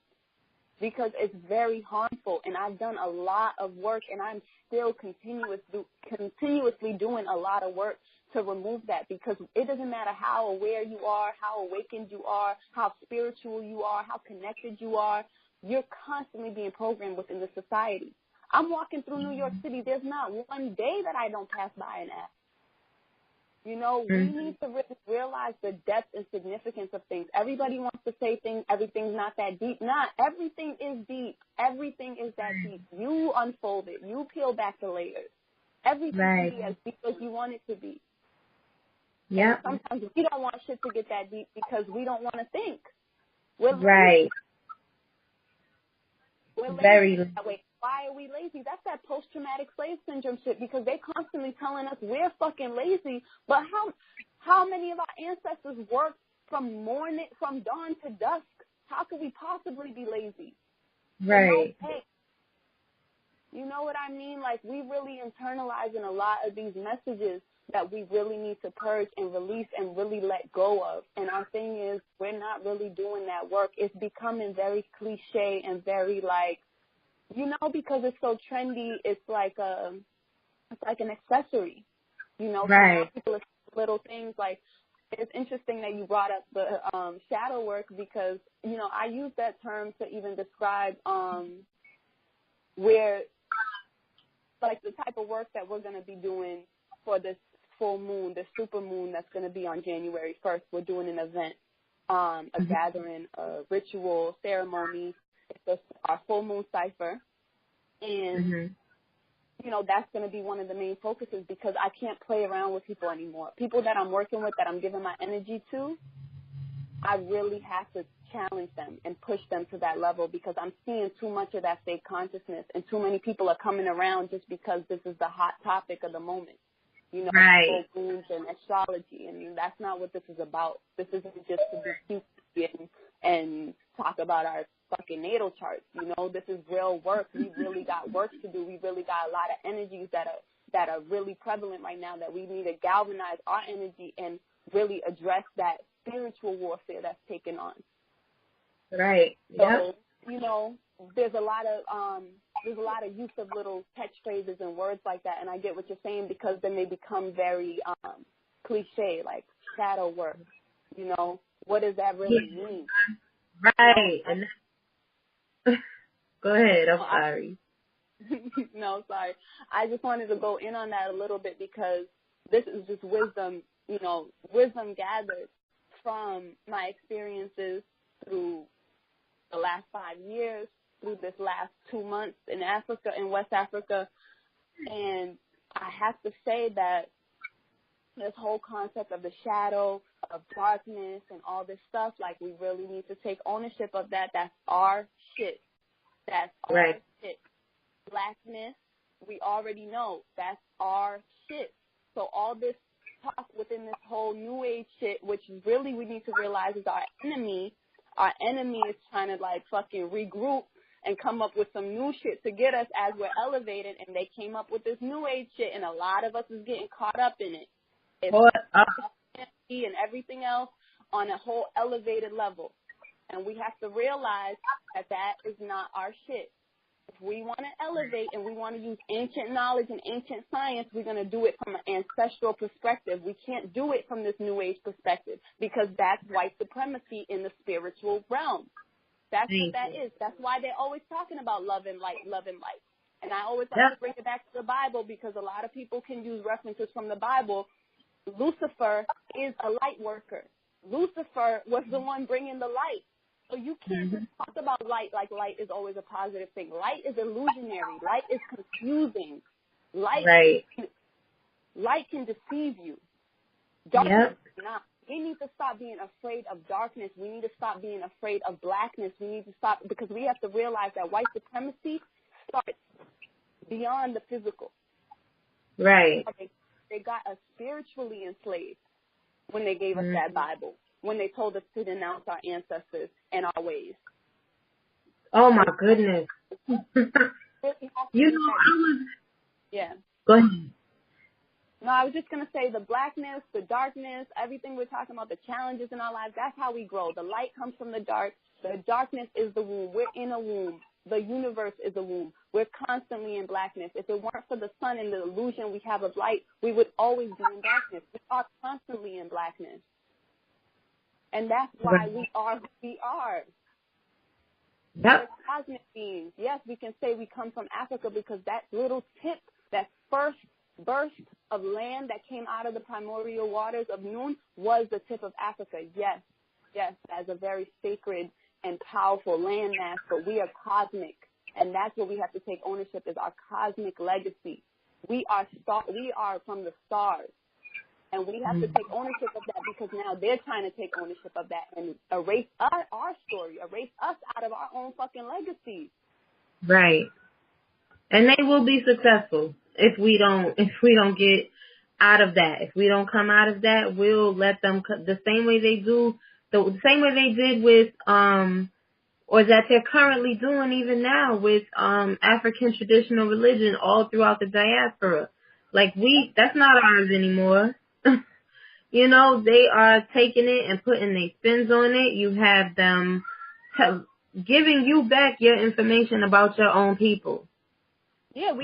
because it's very harmful. And I've done a lot of work, and I'm still continuously doing a lot of work to remove that, because it doesn't matter how aware you are, how awakened you are, how spiritual you are, how connected you are, you're constantly being programmed within the society. I'm walking through New York City. There's not one day that I don't pass by an app. You know, we need to really realize the depth and significance of things. Everybody wants to say things, everything's not that deep. Not everything is deep. Everything is that deep. You unfold it. You peel back the layers. Everything can be as deep as you want it to be. Yeah. Sometimes we don't want shit to get that deep because we don't want to think. We're lazy. We're lazy that way. Why are we lazy? That's that post-traumatic slave syndrome shit, because they constantly telling us we're fucking lazy. But how many of our ancestors worked from dawn to dusk? How could we possibly be lazy? Right. You know what I mean? Like, we really internalizing a lot of these messages that we really need to purge and release and really let go of. And our thing is, we're not really doing that work. It's becoming very cliche and very like, you know, because it's so trendy, it's like an accessory, you know. Right. People are little things like, it's interesting that you brought up the shadow work, because, you know, I use that term to even describe where, like, the type of work that we're going to be doing for this full moon, the super moon that's going to be on January 1st. We're doing an event, a gathering, a ritual ceremony. It's our full moon cipher, and you know, that's going to be one of the main focuses, because I can't play around with people anymore. People that I'm working with, that I'm giving my energy to, I really have to challenge them and push them to that level, because I'm seeing too much of that fake consciousness, and too many people are coming around just because this is the hot topic of the moment. You know, full moons and astrology, and that's not what this is about. This isn't just to be cute and talk about our fucking natal charts. You know, this is real work. We really got work to do. We really got a lot of energies that are really prevalent right now, that we need to galvanize our energy and really address that spiritual warfare that's taken on. Right. So, you know, there's a lot of use of little catchphrases and words like that, and I get what you're saying, because then they become very cliche, like shadow work. You know, what does that really mean? Right. You know, Go ahead. I'm sorry. No, sorry. I just wanted to go in on that a little bit, because this is just wisdom, you know, wisdom gathered from my experiences through the last 5 years, through this last 2 months in Africa, in West Africa. And I have to say that this whole concept of the shadow, of darkness, and all this stuff, like, we really need to take ownership of that. That's our shit. That's our shit. Blackness, we already know that's our shit. So all this talk within this whole new age shit, which really we need to realize is our enemy. Our enemy is trying to, like, fucking regroup and come up with some new shit to get us as we're elevated, and they came up with this new age shit, and a lot of us is getting caught up in it. It's and everything else on a whole elevated level. And we have to realize that that is not our shit. If we want to elevate and we want to use ancient knowledge and ancient science, we're going to do it from an ancestral perspective. We can't do it from this new age perspective, because that's white supremacy in the spiritual realm. That's what that is. That's why they're always talking about love and light, love and light. And I always like to bring it back to the Bible, because a lot of people can use references from the Bible. Lucifer is a light worker. Lucifer was the one bringing the light. So you can't just talk about light like light is always a positive thing. Light is illusionary. Light is confusing. Light can deceive you. Darkness is not. We need to stop being afraid of darkness. We need to stop being afraid of blackness. We need to stop, because we have to realize that white supremacy starts beyond the physical. Right. They got us spiritually enslaved when they gave us that Bible, when they told us to denounce our ancestors and our ways. Oh, my goodness. Yeah. Go ahead. No, I was just going to say the blackness, the darkness, everything we're talking about, the challenges in our lives, that's how we grow. The light comes from the dark. The darkness is the womb. We're in a womb. The universe is a womb. We're constantly in blackness. If it weren't for the sun and the illusion we have of light, we would always be in darkness. We are constantly in blackness. And that's why we are who we are. Yep. We're cosmic beings. Yes, we can say we come from Africa because that little tip, that first burst of land that came out of the primordial waters of Noon was the tip of Africa. Yes, as a very sacred and powerful landmass, but we are cosmic, and that's what we have to take ownership, is our cosmic legacy. We are from the stars, and we have to take ownership of that, because now they're trying to take ownership of that and erase our story, erase us out of our own fucking legacy. Right. And they will be successful if we don't get out of that. If we don't come out of that, we'll let them the same way they do, the same way they did with or that they're currently doing even now with African traditional religion all throughout the diaspora. Like that's not ours anymore. You know, they are taking it and putting their spins on it. You have them giving you back your information about your own people. Yeah, we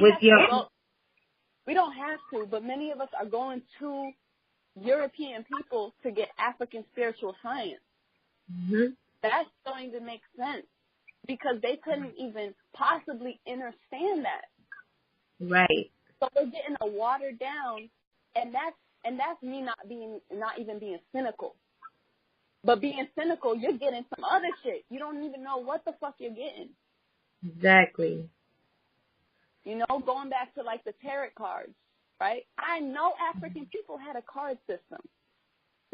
don't have to, but many of us are going to European people to get African spiritual science. Mm-hmm. That's going to make sense, because they couldn't even possibly understand that. Right. So they're getting a watered down, and that's me not even being cynical. But being cynical, you're getting some other shit. You don't even know what the fuck you're getting. Exactly. You know, going back to like the tarot cards, right? I know African people had a card system.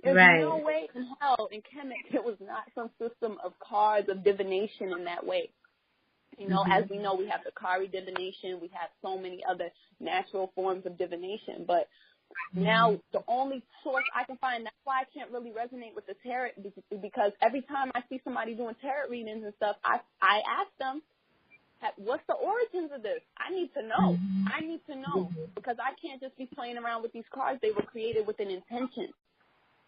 There's no way in hell in Kemet there was not some system of cards, of divination in that way. You know, as we know, we have the Kari divination. We have so many other natural forms of divination. But now the only source I can find, that's why I can't really resonate with the tarot, because every time I see somebody doing tarot readings and stuff, I ask them, what's the origins of this? I need to know. I need to know, because I can't just be playing around with these cards. They were created with an intention.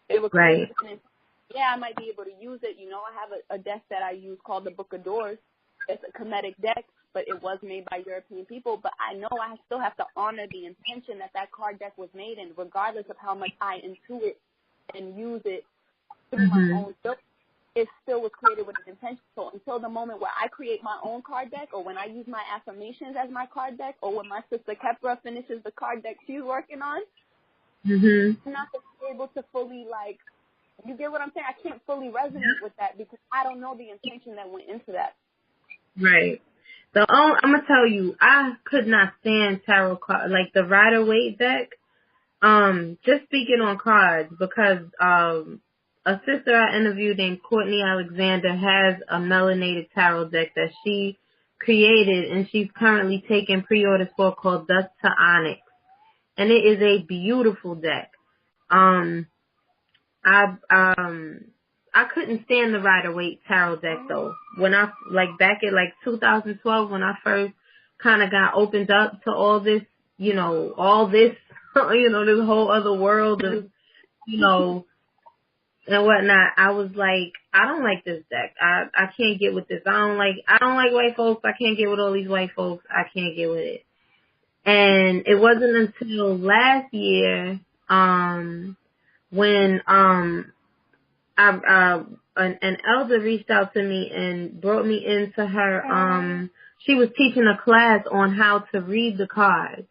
They were created with an intention. Yeah, I might be able to use it. You know, I have a deck that I use called the Book of Doors. It's a Kemetic deck, but it was made by European people. But I know I still have to honor the intention that card deck was made in, regardless of how much I intuit and use it through my own self. It still was created with an intention. So until the moment where I create my own card deck, or when I use my affirmations as my card deck, or when my sister Kepra finishes the card deck she's working on, I'm not able to fully, like, you get what I'm saying? I can't fully resonate with that, because I don't know the intention that went into that. Right. I'm going to tell you, I could not stand tarot cards, like the Rider-Waite deck. Just speaking on cards, because a sister I interviewed named Courtney Alexander has a melanated tarot deck that she created, and she's currently taking pre-orders for, called Dust to Onyx. And it is a beautiful deck. I couldn't stand the Rider-Waite tarot deck though. When I, back in 2012, when I first kind of got opened up to all this, this whole other world of, and whatnot, I was like, I don't like this deck. I can't get with this. I don't like white folks. I can't get with all these white folks. I can't get with it. And it wasn't until last year, when, an elder reached out to me and brought me into her, she was teaching a class on how to read the cards.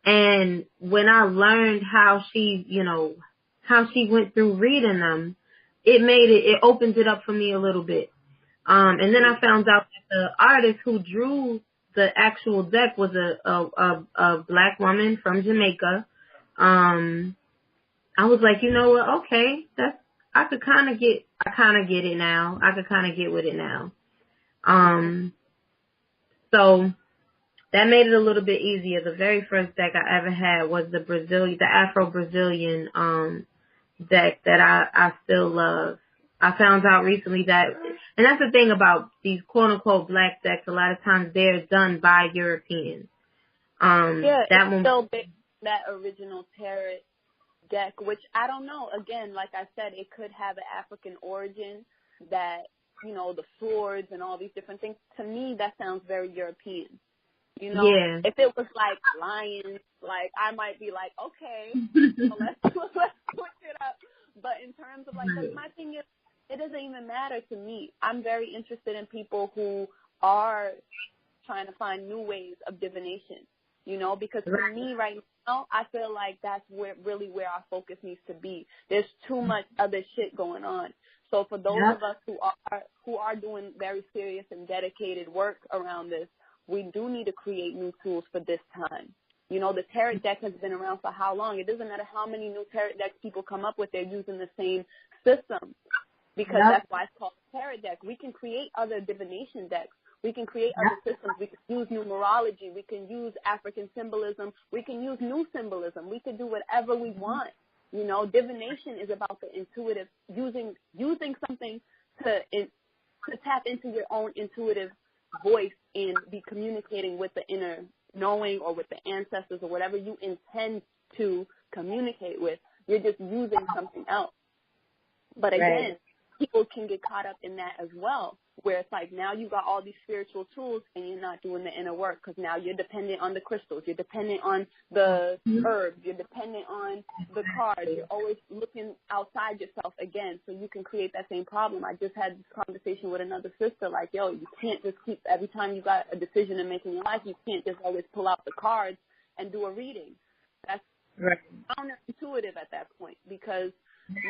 And when I learned how she went through reading them, it opened it up for me a little bit. And then I found out that the artist who drew the actual deck was a black woman from Jamaica. I was like, you know what? Okay, I kind of get it now. I could kind of get with it now. So that made it a little bit easier. The very first deck I ever had was the Afro-Brazilian, deck that I still love. I found out recently that, and that's the thing about these quote unquote black decks, a lot of times they're done by Europeans. That original tarot deck, which I don't know. Again, like I said, it could have an African origin. That, you know, the swords and all these different things. To me, that sounds very European. You know, if it was like lions, like I might be like, okay, so let's switch it up. But in terms of like, cause my thing is, it doesn't even matter to me. I'm very interested in people who are trying to find new ways of divination. You know, because for me right now, I feel like that's where our focus needs to be. There's too much other shit going on. So for those of us who are doing very serious and dedicated work around this, we do need to create new tools for this time. You know, the tarot deck has been around for how long? It doesn't matter how many new tarot decks people come up with. They're using the same system because that's why it's called tarot deck. We can create other divination decks. We can create other systems. We can use numerology. We can use African symbolism. We can use new symbolism. We can do whatever we want. You know, divination is about the intuitive, using something to tap into your own intuitive voice and be communicating with the inner knowing or with the ancestors or whatever you intend to communicate with. You're just using something else. But again, people can get caught up in that as well, where it's like now you got all these spiritual tools and you're not doing the inner work because now you're dependent on the crystals. You're dependent on the herbs. You're dependent on the cards. You're always looking outside yourself again so you can create that same problem. I just had this conversation with another sister like, yo, you can't just keep every time you got a decision to make in your life, you can't just always pull out the cards and do a reading. That's counterintuitive at that point because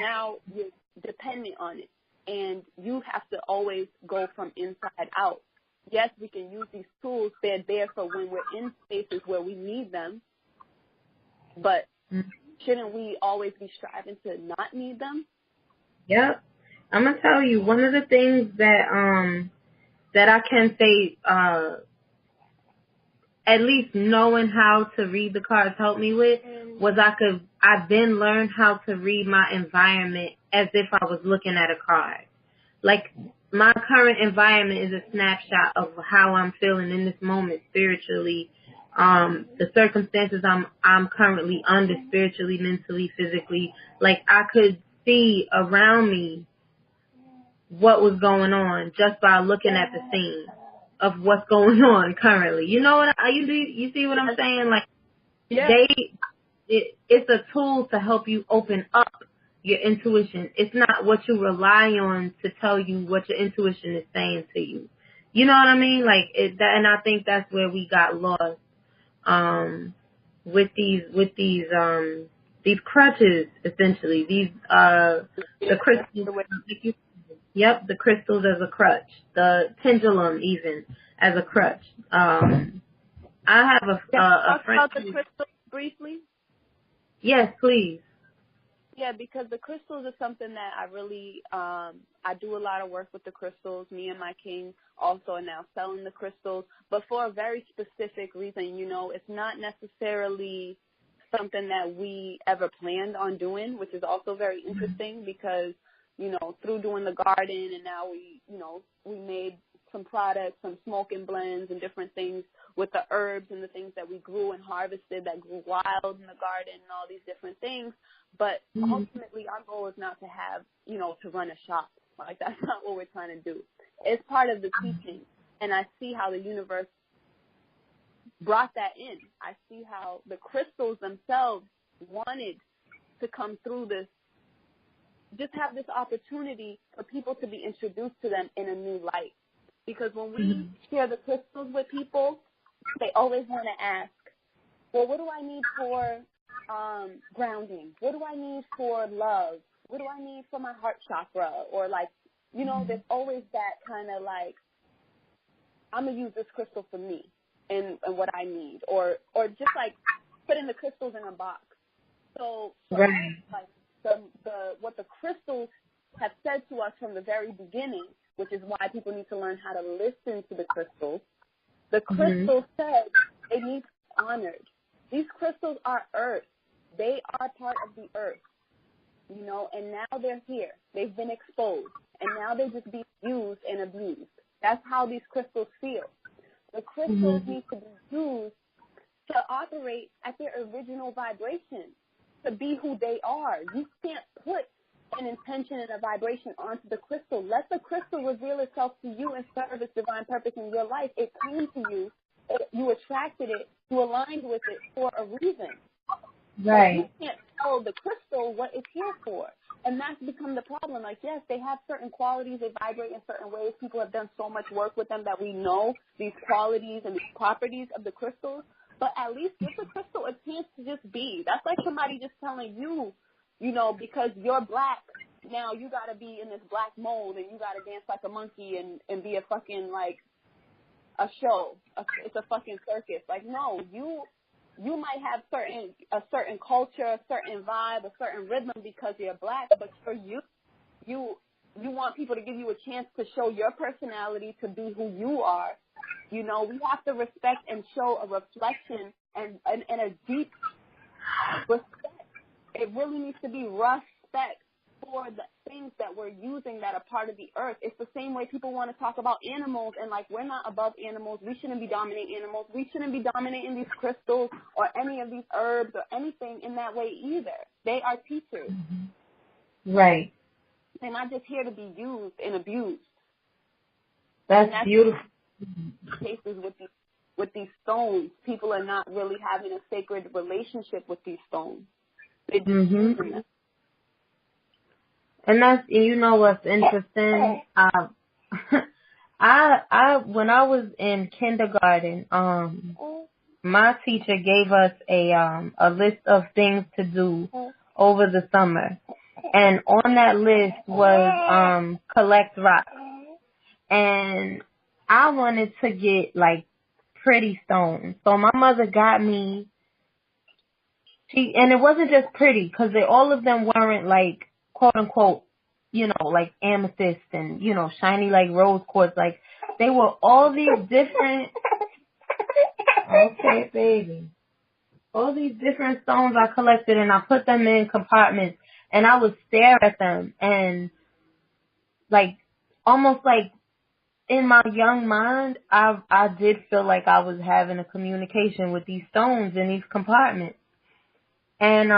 now you're dependent on it. And you have to always go from inside out. Yes, we can use these tools. They're there for when we're in spaces where we need them. But shouldn't we always be striving to not need them? Yep. I'm going to tell you, one of the things that I can say, at least knowing how to read the cards helped me with was I then learned how to read my environment as if I was looking at a card. Like my current environment is a snapshot of how I'm feeling in this moment spiritually. The circumstances I'm currently under spiritually, mentally, physically. Like I could see around me what was going on just by looking at the scene of what's going on currently. You know what you see what I'm saying? Like it's a tool to help you open up your intuition. It's not what you rely on to tell you what your intuition is saying to you. You know what I mean? Like and I think that's where we got lost with these crutches essentially. These the crystals. Yep, the crystals as a crutch. The pendulum even as a crutch. I have a friend. Talk about the crystals briefly. Yes, please. Yeah, because the crystals is something that I really, I do a lot of work with the crystals. Me and my king also are now selling the crystals, but for a very specific reason. You know, it's not necessarily something that we ever planned on doing, which is also very interesting because, you know, through doing the garden and now we made some products, some smoking blends and different things with the herbs and the things that we grew and harvested that grew wild in the garden and all these different things. But ultimately our goal is not to have, to run a shop. Like that's not what we're trying to do. It's part of the teaching. And I see how the universe brought that in. I see how the crystals themselves wanted to come through this, just have this opportunity for people to be introduced to them in a new light. Because when we share the crystals with people, they always want to ask, well, what do I need for grounding? What do I need for love? What do I need for my heart chakra? Or like you know, there's always that kind of like, I'm going to use this crystal for me and what I need, or just like putting the crystals in a box. So for us, like what the crystals have said to us from the very beginning, which is why people need to learn how to listen to the crystals. The crystals said they need to be honored. These crystals are earth. They are part of the earth, you know, and now they're here. They've been exposed, and now they're just being used and abused. That's how these crystals feel. The crystals need to be used to operate at their original vibration, to be who they are. You can't put an intention and a vibration onto the crystal. Let the crystal reveal itself to you and serve its divine purpose in your life. It came to you. You attracted it. You aligned with it for a reason. Right. So you can't tell the crystal what it's here for. And that's become the problem. Like, yes, they have certain qualities. They vibrate in certain ways. People have done so much work with them that we know these qualities and these properties of the crystals. But at least give the crystal a chance to just be. That's like somebody just telling you, you know, because you're black, now you got to be in this black mold and you got to dance like a monkey and be a fucking, like, a show. It's a fucking circus. Like, no, you might have a certain culture, a certain vibe, a certain rhythm because you're black, but for you want people to give you a chance to show your personality, to be who you are. You know, we have to respect and show a reflection and a deep respect. It really needs to be respect for the things that we're using that are part of the earth. It's the same way people want to talk about animals and, like, we're not above animals. We shouldn't be dominating animals. We shouldn't be dominating these crystals or any of these herbs or anything in that way either. They are teachers. Right. They're not just here to be used and abused. That's beautiful. Cases with these stones, people are not really having a sacred relationship with these stones. They're just using them. And that's, you know what's interesting? I when I was in kindergarten, my teacher gave us a list of things to do over the summer. And on that list was collect rocks. And I wanted to get, like, pretty stones. So my mother got me, and it wasn't just pretty, because all of them weren't, like, quote unquote, you know, like amethyst and, you know, shiny like rose quartz. Like, they were all these different, okay, baby, all these different stones I collected, and I put them in compartments, and I would stare at them, and, like, almost like in my young mind, I did feel like I was having a communication with these stones in these compartments. And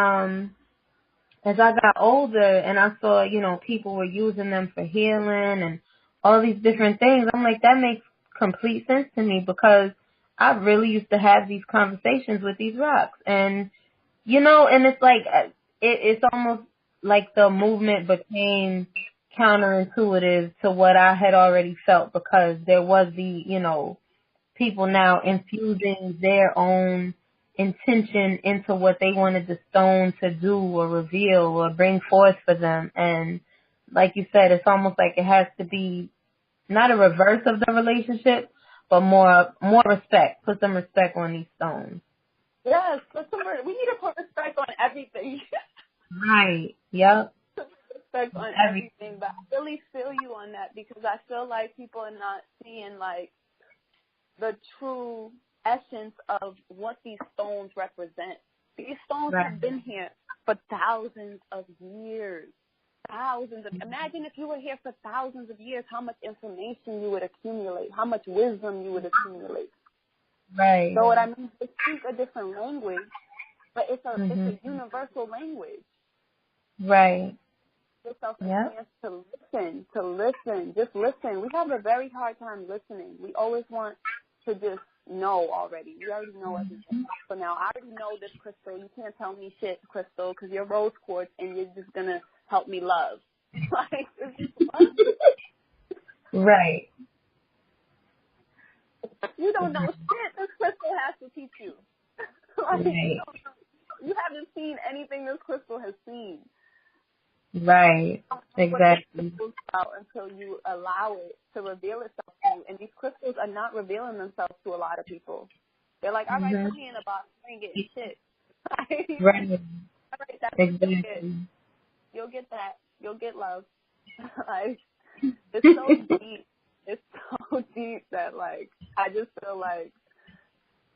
as I got older and I saw, you know, people were using them for healing and all these different things, I'm like, that makes complete sense to me, because I really used to have these conversations with these rocks. And, you know, and it's like, it's almost like the movement became counterintuitive to what I had already felt, because there was the, you know, people now infusing their own intention into what they wanted the stone to do or reveal or bring forth for them. And like you said, it's almost like it has to be not a reverse of the relationship, but more respect. Put some respect on these stones. Yes, we need to put respect on everything. Right. Yep. Respect on everything, but I really feel you on that, because I feel like people are not seeing, like, the true essence of what these stones represent. These stones have been here for thousands of years. Imagine if you were here for thousands of years, how much information you would accumulate, how much wisdom you would accumulate. Right. So what I mean, they speak a different language, but it's a universal language. Right. Yourself a chance to listen, just listen. We have a very hard time listening. We always want to just know already. We already know everything. So now I already know this, crystal. You can't tell me shit, crystal, because you're rose quartz and you're just going to help me love. Like, it's just fun. Right. You don't know shit this crystal has to teach you. Like, you haven't seen anything this crystal has seen. Right. Exactly. What out until you allow it to reveal itself to you. And these crystals are not revealing themselves to a lot of people. They're like, all right, put me in a box. I ain't getting shit. Right. All right, that's Exactly. it. You'll get that. You'll get love. Like, it's so deep. It's so deep that, like, I just feel like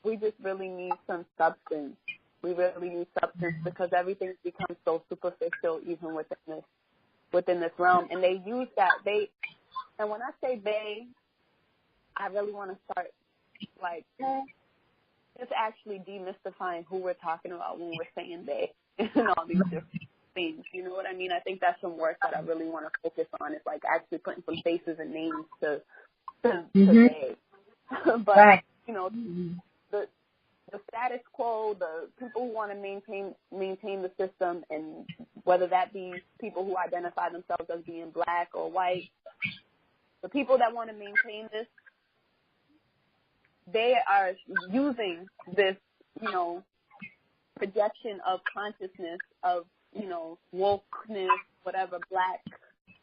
we just really need some substance. We really need substance because everything's become so superficial even within this realm. And they use that. And when I say they, I really want to start, like, just actually demystifying who we're talking about when we're saying they and all these different things. You know what I mean? I think that's some work that I really want to focus on. Is like actually putting some faces and names to they. But Right. you know, the status quo, the people who want to maintain the system, and whether that be people who identify themselves as being black or white, the people that want to maintain this, they are using this, you know, projection of consciousness of, you know, wokeness, whatever, black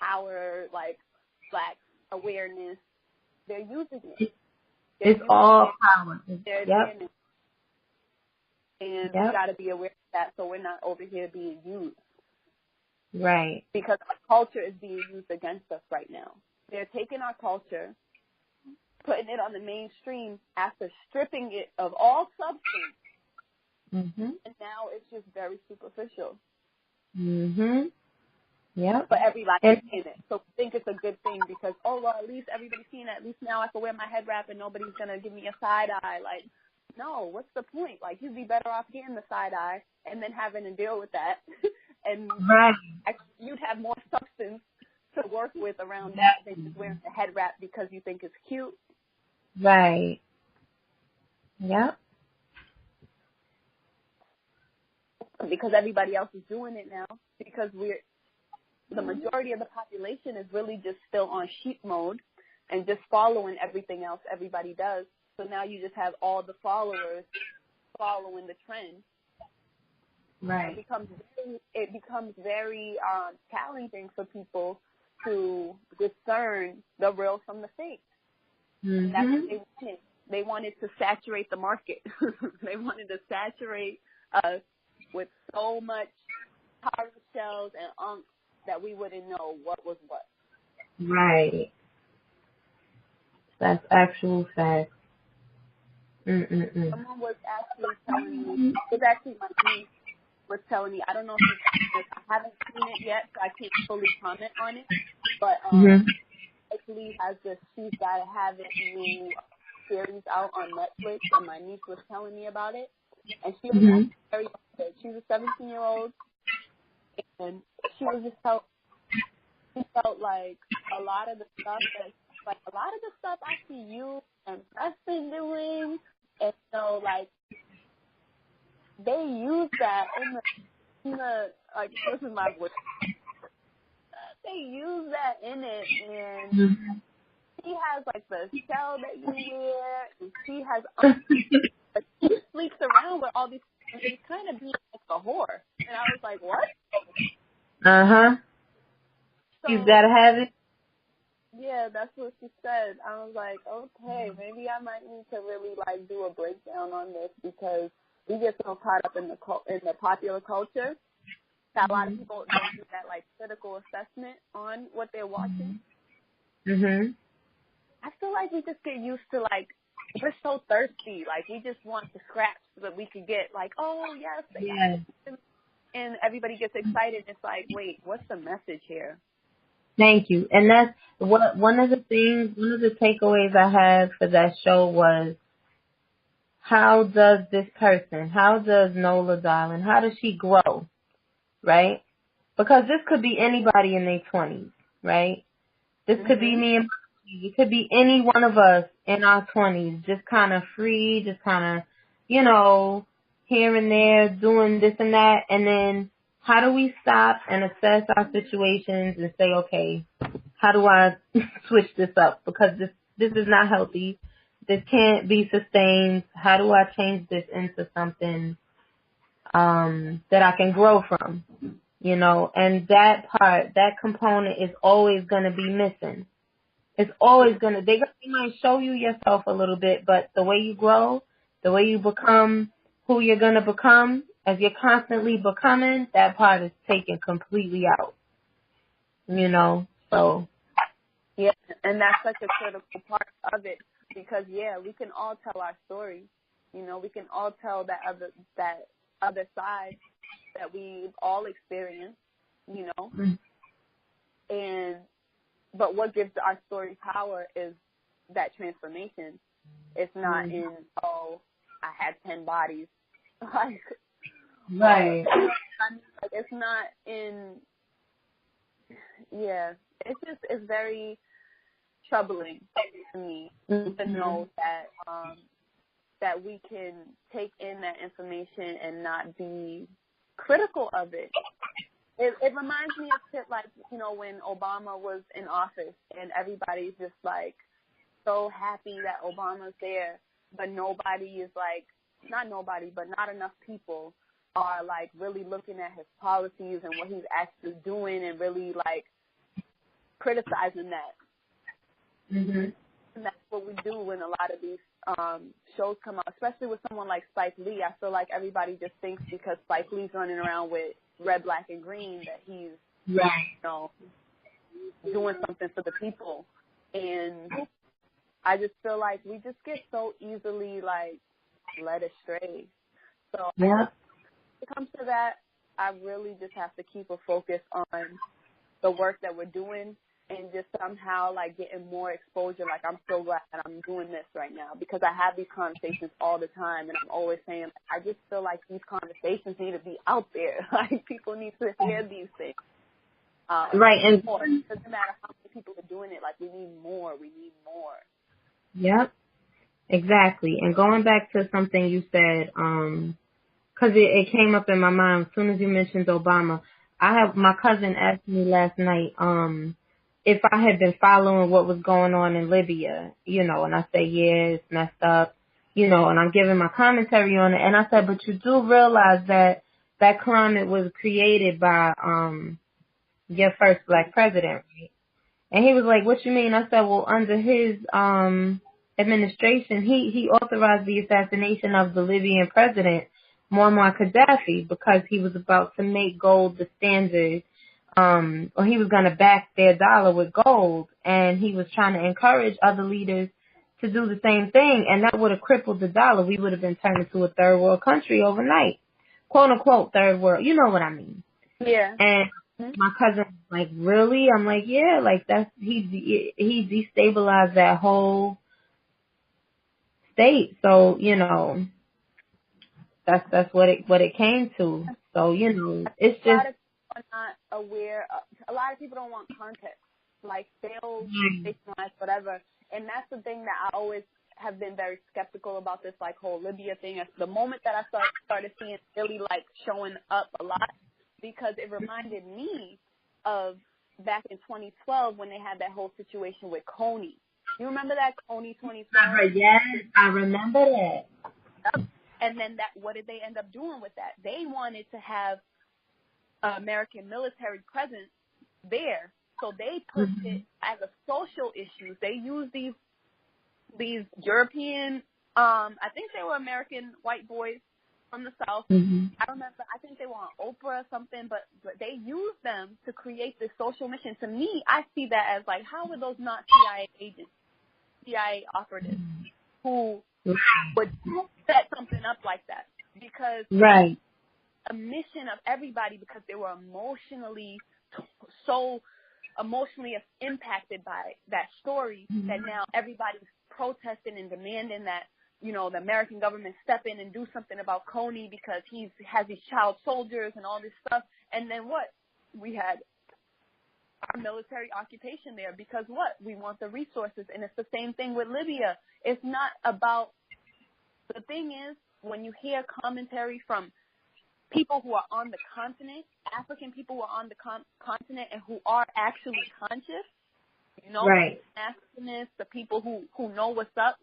power, like black awareness. They're using it. It's all power. They're Yep. And we got to be aware of that so we're not over here being used. Right. Because our culture is being used against us right now. They're taking our culture, putting it on the mainstream after stripping it of all substance. Mhm. And now it's just very superficial. Mhm. Yep. But everybody's in it. So I think it's a good thing because, oh, well, at least everybody's seeing it. At least now I can wear my head wrap and nobody's going to give me a side eye. Like, no, what's the point? Like, you'd be better off getting the side eye and then having to deal with that. And right. You'd have more substance to work with around that than just wearing the head wrap because you think it's cute. Right. Yep. Because everybody else is doing it now. Because the majority of the population is really just still on sheep mode and just following everything else everybody does. So now you just have all the followers following the trend. Right. It becomes very challenging for people to discern the real from the fake. Mm-hmm. That's what they wanted. They wanted to saturate the market. They wanted to saturate us with so much powder shells and that we wouldn't know what was what. Right. That's actual fact. Someone was actually telling me, it was actually my niece was telling me, I don't know if you've seen this, I haven't seen it yet, so I can't fully comment on it, but actually has this She's Gotta Have It new series out on Netflix, and my niece was telling me about it, and she was actually very good. She's a 17-year-old, and she was just she felt like a lot of the stuff I see you and Preston doing, and so like they use that in the like this is my voice. They use that in it, and she has like the shell that you wear, and she has but she sleeps around with all these, and she's kind of being like a whore. And I was like, what? So, She's gotta have it. Yeah, that's what she said. I was like, okay, maybe I might need to really like do a breakdown on this because we get so caught up in the popular culture that a lot of people don't do that like critical assessment on what they're watching. I feel like we just get used to like we're so thirsty, like we just want the scraps so that we could get like, oh yes, and everybody gets excited. It's like, wait, what's the message here? Thank you. And that's one of the takeaways I had for that show was how does Nola Darling, how does she grow, right? Because this could be anybody in their 20s, right? This could be me and it could be any one of us in our 20s, just kind of free, just kind of, here and there, doing this and that. And then how do we stop and assess our situations and say, okay, how do I switch this up? Because this is not healthy. This can't be sustained. How do I change this into something that I can grow from? you know, and that part, that component is always going to be missing. It's always going to, they might show you yourself a little bit, but the way you grow, the way you become who you're going to become, as you're constantly becoming, that part is taken completely out, you know, so. Yeah, and that's such a critical part of it because, yeah, we can all tell our story. You know, we can all tell that other side that we've all experienced, you know. Mm-hmm. But what gives our story power is that transformation. It's not in, oh, I had 10 bodies. Like, right. Like, it's not in, yeah, it's very troubling to me to know that we can take in that information and not be critical of it. It reminds me of shit like, you know, when Obama was in office and everybody's just like so happy that Obama's there, but nobody is like, not nobody, but not enough people are like really looking at his policies and what he's actually doing and really like criticizing that. Mm-hmm. And that's what we do when a lot of these shows come out, especially with someone like Spike Lee. I feel like everybody just thinks because Spike Lee's running around with red, black, and green that he's, right, you know, doing something for the people. And I just feel like we just get so easily, like, led astray. So yeah. When it comes to that, I really just have to keep a focus on the work that we're doing and just somehow, like, getting more exposure. Like, I'm so glad that I'm doing this right now because I have these conversations all the time, and I'm always saying, I just feel like these conversations need to be out there. Like, people need to hear these things. Right. And more. It doesn't matter how many people are doing it. Like, we need more. We need more. Yep. Exactly. And going back to something you said, because it came up in my mind as soon as you mentioned Obama. My cousin asked me last night, if I had been following what was going on in Libya, you know, and I say, yeah, it's messed up, you know, and I'm giving my commentary on it. And I said, but you do realize that that climate was created by your first black president, right? And he was like, what you mean? I said, well, under his administration, he authorized the assassination of the Libyan president, Muammar Gaddafi, because he was about to make gold the standard, or he was going to back their dollar with gold, and he was trying to encourage other leaders to do the same thing, and that would have crippled the dollar. We would have been turned into a third world country overnight, quote unquote third world. You know what I mean? Yeah. And my cousin was like, really? I'm like, yeah, like he destabilized that whole state. So, you know, that's what it came to. So, you know, it's just. A lot of people are not aware. A lot of people don't want context. Like, they'll fictionalize whatever. And that's the thing that I always have been very skeptical about this, like, whole Libya thing. The moment that I started seeing really, like, showing up a lot, because it reminded me of back in 2012 when they had that whole situation with Coney. You remember that, Coney 2012? Yes, I remember that. Yep. And then what did they end up doing with that? They wanted to have American military presence there, so they pushed it as a social issue. They used these European, I think they were American white boys from the South. I remember, I think they were on Oprah or something, but they used them to create this social mission. To me, I see that as like, how were those not CIA agents, CIA operatives who would set something up like that? Because a mission of everybody, because they were so emotionally impacted by that story that now everybody's protesting and demanding that, you know, the American government step in and do something about Coney because he has these child soldiers and all this stuff. And then what? We had our military occupation there because what? We want the resources. And it's the same thing with Libya. It's not about, the thing is, when you hear commentary from people who are on the continent, African people who are on the continent and who are actually conscious, you know, Africanists, the people who know what's up,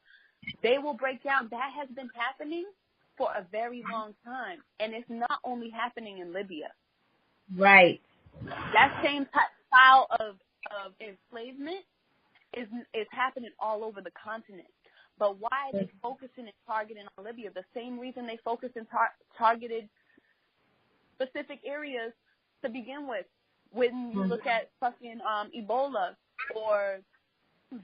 they will break down. That has been happening for a very long time. And it's not only happening in Libya. Right. That same style of enslavement is happening all over the continent. But why are they focusing and targeting on Libya? The same reason they focused and targeted specific areas to begin with. When you look at fucking Ebola or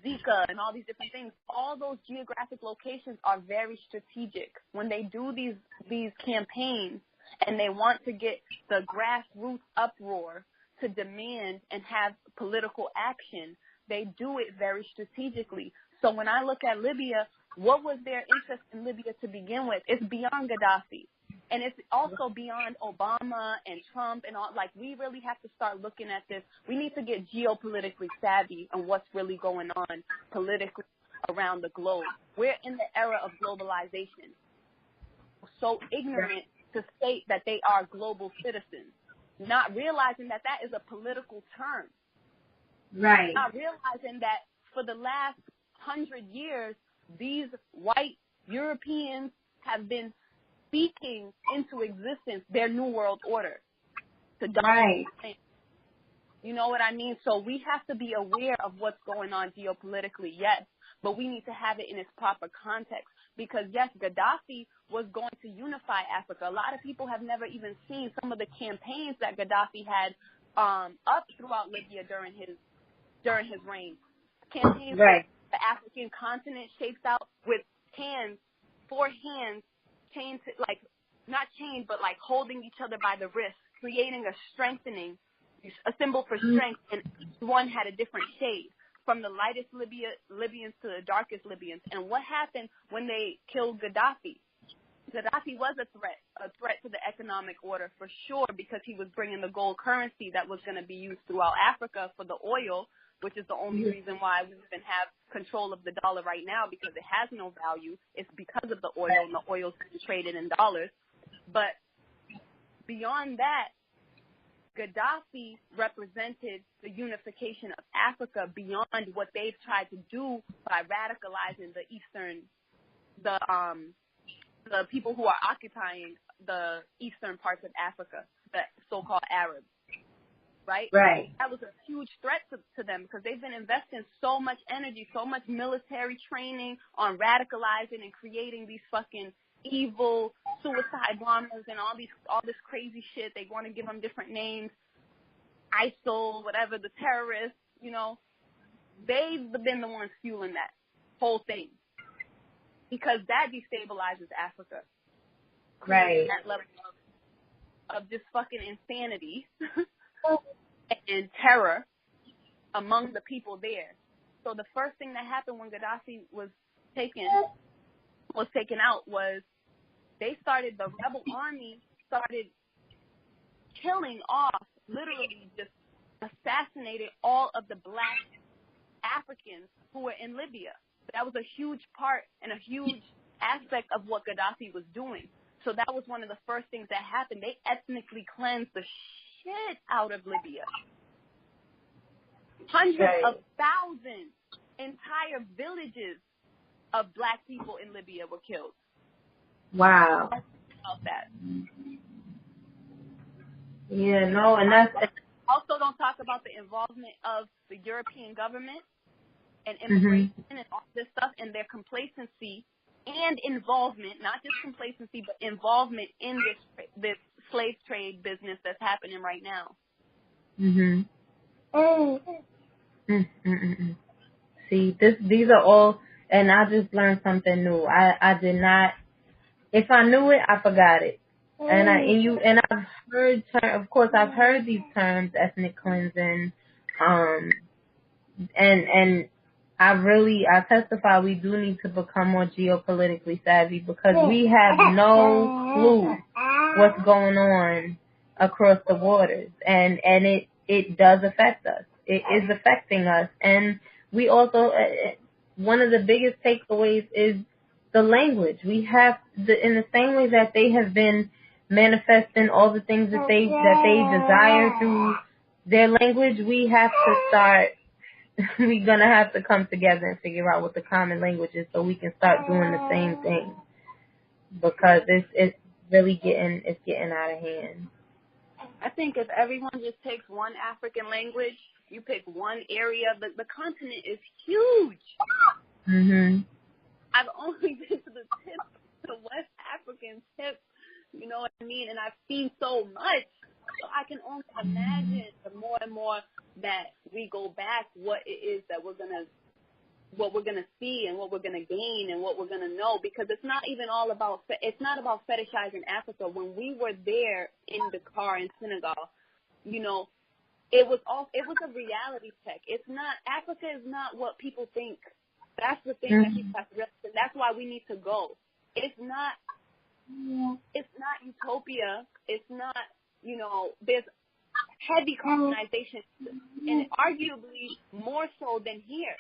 Zika and all these different things, all those geographic locations are very strategic. When they do these campaigns and they want to get the grassroots uproar to demand and have political action, they do it very strategically. So when I look at Libya, what was their interest in Libya to begin with? It's beyond Gaddafi. And it's also beyond Obama and Trump and all. Like, we really have to start looking at this. We need to get geopolitically savvy on what's really going on politically around the globe. We're in the era of globalization. So ignorant to state that they are global citizens, not realizing that that is a political term. Right. Not realizing that for the last 100 years, these white Europeans have been speaking into existence their new world order to dominate. Right. You know what I mean? So we have to be aware of what's going on geopolitically, yes, but we need to have it in its proper context. Because, yes, Gaddafi was going to unify Africa. A lot of people have never even seen some of the campaigns that Gaddafi had up throughout Libya during his reign. Campaigns right. The African continent shaped out with hands, 4 hands, chained to, like, not chained, but like holding each other by the wrist, creating a strengthening, a symbol for strength, and each one had a different shade, from the lightest Libyans to the darkest Libyans. And what happened when they killed Gaddafi? Gaddafi was a threat to the economic order for sure, because he was bringing the gold currency that was going to be used throughout Africa for the oil, which is the only reason why we even have control of the dollar right now, because it has no value. It's because of the oil, and the oil's traded in dollars. But beyond that, Gaddafi represented the unification of Africa beyond what they've tried to do by radicalizing the people who are occupying the eastern parts of Africa, the so-called Arabs. Right? Right. That was a huge threat to them, because they've been investing so much energy, so much military training on radicalizing and creating these fucking evil suicide bombers and all this crazy shit. They want to give them different names, ISIL, whatever, the terrorists, you know. They've been the ones fueling that whole thing, because that destabilizes Africa. Right. That level of just fucking insanity. And terror among the people there. So the first thing that happened when Gaddafi was taken out was the rebel army started killing off, literally just assassinated all of the black Africans who were in Libya. That was a huge part and a huge aspect of what Gaddafi was doing. So that was one of the first things that happened. They ethnically cleansed the shit out of Libya. Hundreds of thousands, entire villages of black people in Libya were killed. Wow. About that. Yeah, no, and that's... Also don't talk about the involvement of the European government and immigration and all this stuff, and their complacency and involvement, not just complacency, but involvement in this slave trade business that's happening right now. See, these are all, and I just learned something new. I did not. If I knew it, I forgot it. And I've heard, of course, I've heard these terms, ethnic cleansing, and I testify we do need to become more geopolitically savvy, because we have no clue what's going on across the waters, and it does affect us. It is affecting us, and we also, one of the biggest takeaways is the language. We have in the same way that they have been manifesting all the things that they desire through their language, we have to start. We're gonna have to come together and figure out what the common language is, so we can start doing the same thing, because it's really getting out of hand. I think if everyone just takes one African language, you pick one area, the continent is huge. Mhm. I've only been to the West African tip, you know what I mean? And I've seen so much. So I can only imagine the more and more that we go back, what it is that we're gonna see and what we're gonna gain and what we're gonna know, because it's not about fetishizing Africa. When we were there in Dakar in Senegal, you know, it was a reality check. Africa is not what people think. That's the thing that people have to realize, and that's why we need to go. It's not utopia. It's not, you know, there's heavy colonization, and arguably more so than here.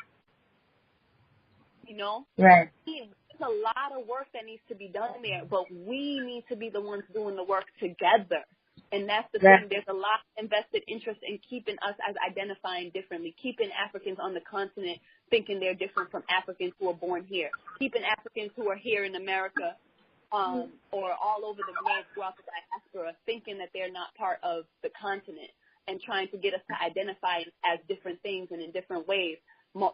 You know? Right. There's a lot of work that needs to be done there, but we need to be the ones doing the work together. And that's the thing. There's a lot of invested interest in keeping us as identifying differently, keeping Africans on the continent thinking they're different from Africans who are born here, keeping Africans who are here in America or all over the world throughout the diaspora thinking that they're not part of the continent, and trying to get us to identify as different things and in different ways.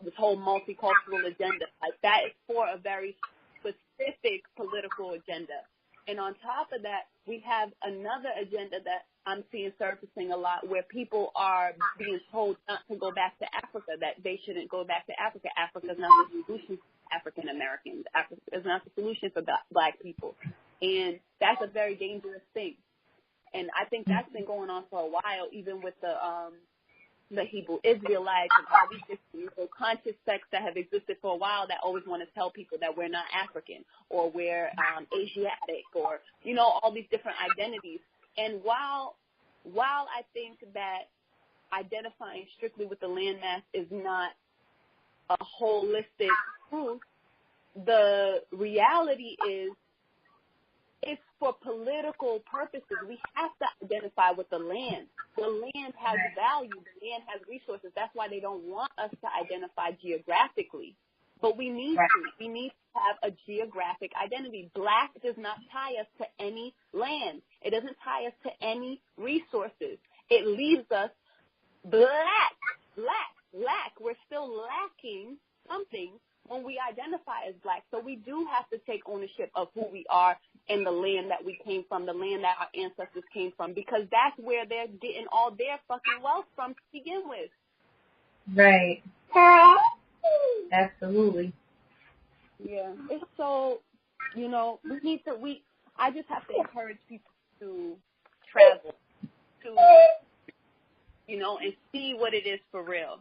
This whole multicultural agenda, like that is for a very specific political agenda. And on top of that, we have another agenda that I'm seeing surfacing a lot, where people are being told not to go back to Africa, that they shouldn't go back to Africa. Africa is not the solution for African Americans. Africa is not the solution for Black people. And that's a very dangerous thing. And I think that's been going on for a while, even with the Hebrew Israelites and all these different conscious sects that have existed for a while that always want to tell people that we're not African or we're Asiatic, or, you know, all these different identities. And while I think that identifying strictly with the landmass is not a holistic truth, the reality is it's for political purposes. We have to identify with the land. The land has value. The land has resources. That's why they don't want us to identify geographically. But we need to. We need to have a geographic identity. Black does not tie us to any land. It doesn't tie us to any resources. It leaves us black. We're still lacking something when we identify as Black. So we do have to take ownership of who we are and the land that we came from, the land that our ancestors came from, because that's where they're getting all their fucking wealth from to begin with. Right. Absolutely. Yeah. It's so, you know, I just have to encourage people to travel, to, you know, and see what it is for real.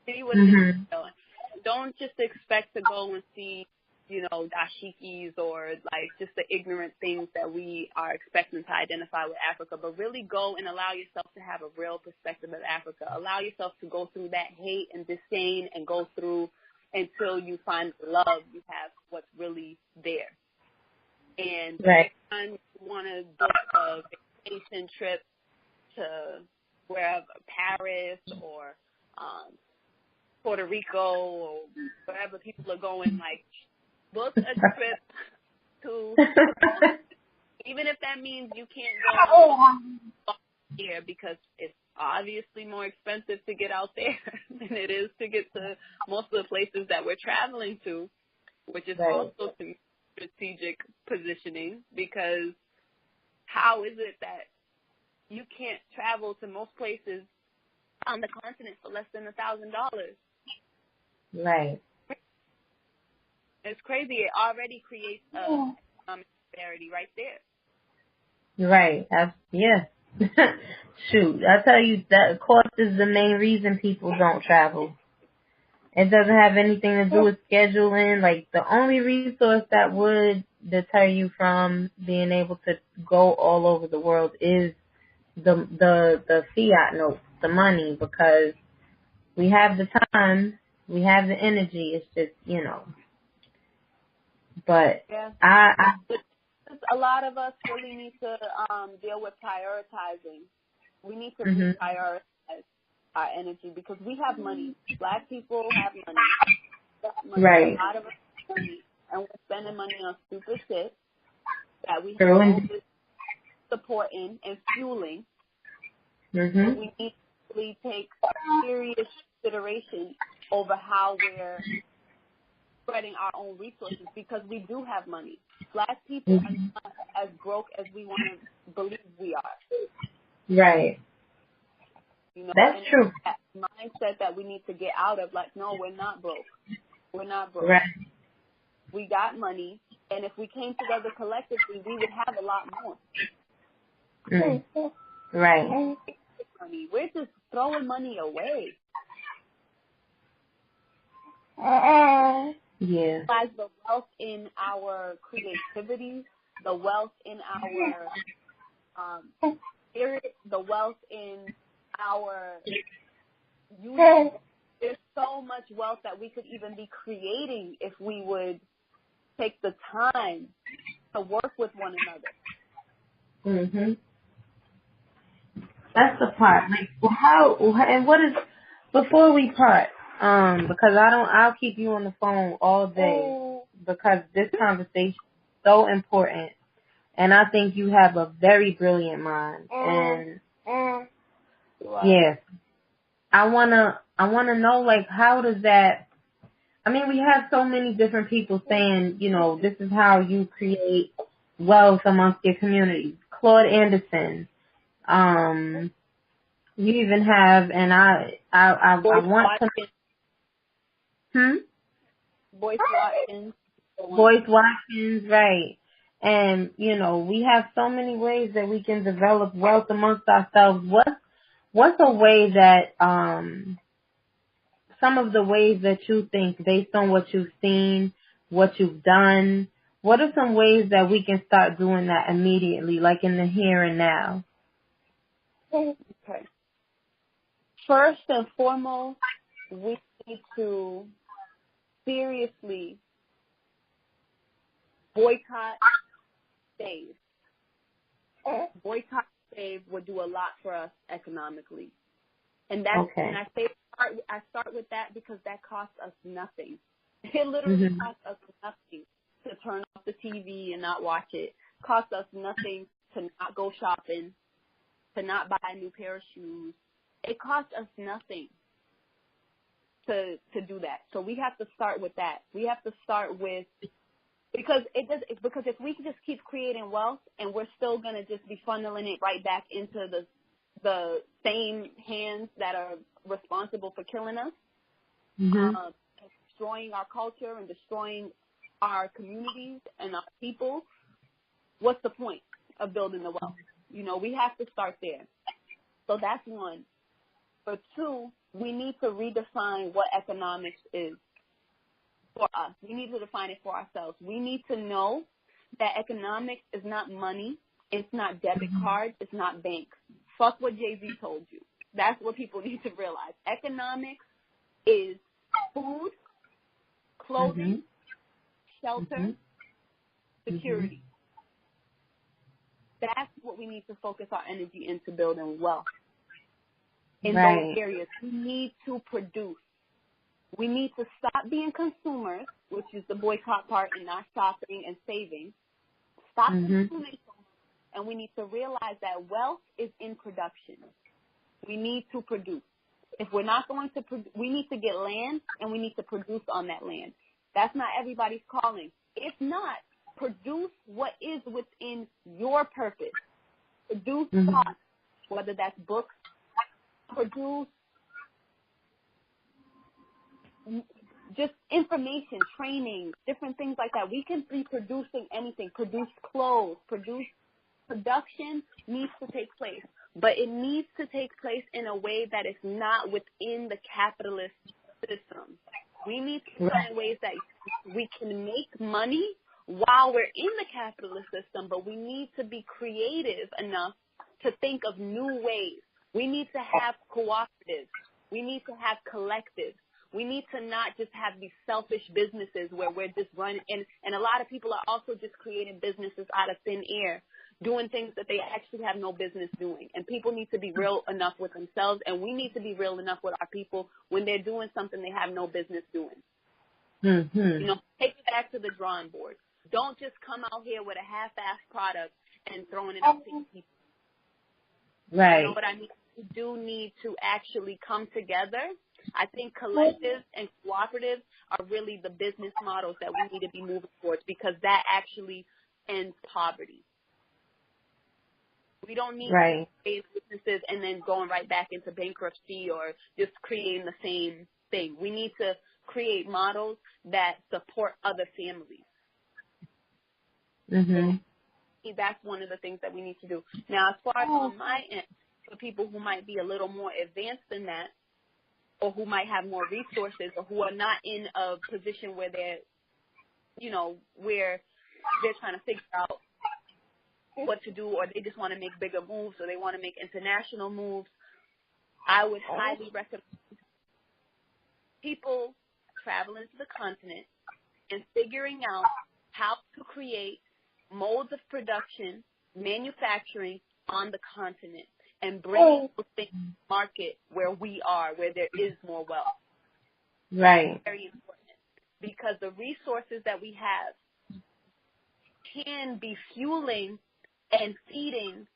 See what it is for real. Don't just expect to go and see, you know, dashikis or like just the ignorant things that we are expecting to identify with Africa, but really go and allow yourself to have a real perspective of Africa. Allow yourself to go through that hate and disdain and go through until you find the love you have, what's really there. And next time you want to book a vacation trip to wherever, Paris or Puerto Rico or wherever people are going, like, book a trip to, even if that means you can't go here because it's obviously more expensive to get out there than it is to get to most of the places that we're traveling to, which is also strategic positioning, because how is it that you can't travel to most places on the continent for less than $1,000? Right. It's crazy. It already creates a disparity right there. Right. Yeah. Shoot, I tell you, that cost is the main reason people don't travel. It doesn't have anything to do with scheduling. Like, the only resource that would deter you from being able to go all over the world is the fiat notes, the money, because we have the time, we have the energy. It's just, you know. But a lot of us really need to deal with prioritizing. We need to reprioritize our energy because we have money. Black people have money. Right. A lot of us have money, and we're spending money on stupid shit that we have no supporting and fueling. Mhm. We need to really take serious consideration over how we're spreading our own resources, because we do have money. Black people are not as broke as we want to believe we are. Right. You know, That's and true. that mindset that we need to get out of, like, no, we're not broke. We're not broke. Right. We got money, and if we came together collectively, we would have a lot more. Right. Money. We're just throwing money away. Yeah. Besides the wealth in our creativity, the wealth in our spirit, the wealth in our youth. There's so much wealth that we could even be creating if we would take the time to work with one another. Mhm. That's the part. Like, how and what is before we part? Because I'll keep you on the phone all day because this conversation is so important, and I think you have a very brilliant mind. And yeah, I wanna know, like, how does that? I mean, we have so many different people saying, you know, this is how you create wealth amongst your community. Claude Anderson. You even have, and I want to. Boyce Watkins. Boyce Watkins, right. And, you know, we have so many ways that we can develop wealth amongst ourselves. What's a way that, some of the ways that you think, based on what you've seen, what you've done, what are some ways that we can start doing that immediately, like in the here and now? Okay. First and foremost, we need to seriously boycott, save. Boycott, save would do a lot for us economically. And that's, okay. And I start with that because that costs us nothing. It literally costs us nothing to turn off the TV and not watch it. Costs us nothing to not go shopping, to not buy a new pair of shoes. It costs us nothing to do that. So we have to start with that. We have to start with, because if we can just keep creating wealth and we're still gonna just be funneling it right back into the same hands that are responsible for killing us, destroying our culture and destroying our communities and our people, what's the point of building the wealth? You know, we have to start there. So that's one. For two, we need to redefine what economics is for us. We need to define it for ourselves. We need to know that economics is not money. It's not debit cards. It's not banks. Fuck what Jay-Z told you. That's what people need to realize. Economics is food, clothing, shelter, security. That's what we need to focus our energy into, building wealth. In those areas, we need to produce. We need to stop being consumers, which is the boycott part, and not shopping and saving. Stop consuming so much, and we need to realize that wealth is in production. We need to produce. If we're not going to produce, we need to get land, and we need to produce on that land. That's not everybody's calling. If not, produce what is within your purpose. Produce thoughts, whether that's books, produce just information, training, different things like that. We can be producing anything. Produce clothes. Production needs to take place. But it needs to take place in a way that is not within the capitalist system. We need to find ways that we can make money while we're in the capitalist system, but we need to be creative enough to think of new ways. We need to have cooperatives. We need to have collectives. We need to not just have these selfish businesses where we're just running. And a lot of people are also just creating businesses out of thin air, doing things that they actually have no business doing. And people need to be real enough with themselves, and we need to be real enough with our people when they're doing something they have no business doing. You know, take it back to the drawing board. Don't just come out here with a half-assed product and throwing it out to people. Right. You know what I mean? we do need to actually come together. I think collectives and cooperatives are really the business models that we need to be moving towards, because that actually ends poverty. We don't need to create businesses and then going right back into bankruptcy or just creating the same thing. We need to create models that support other families. Mm-hmm. So that's one of the things that we need to do. Now, as far as on my end, for people who might be a little more advanced than that, or who might have more resources, or who are not in a position where they're, where they're trying to figure out what to do, or they just want to make bigger moves, or they want to make international moves, I would highly recommend people traveling to the continent and figuring out how to create modes of production, manufacturing on the continent, and bring those things to market where we are, where there is more wealth. Right. Very important, because the resources that we have can be fueling and feeding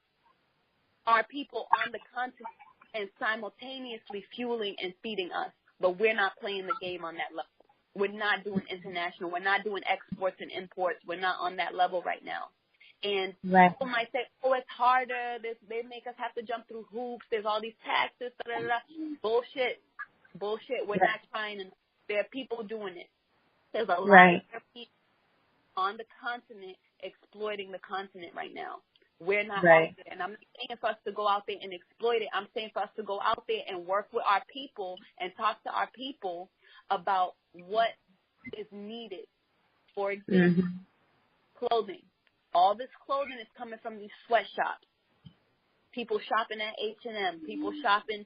our people on the continent and simultaneously fueling and feeding us. But we're not playing the game on that level. We're not doing international. We're not doing exports and imports. We're not on that level right now. And people might say, it's harder. They make us have to jump through hoops. There's all these taxes. Da, da, da. Bullshit. We're not trying. And there are people doing it. There's a lot of people on the continent exploiting the continent right now. We're not out there. And I'm not saying for us to go out there and exploit it. I'm saying for us to go out there and work with our people and talk to our people about what is needed. For example, clothing. All this clothing is coming from these sweatshops. People shopping at H&M. People shopping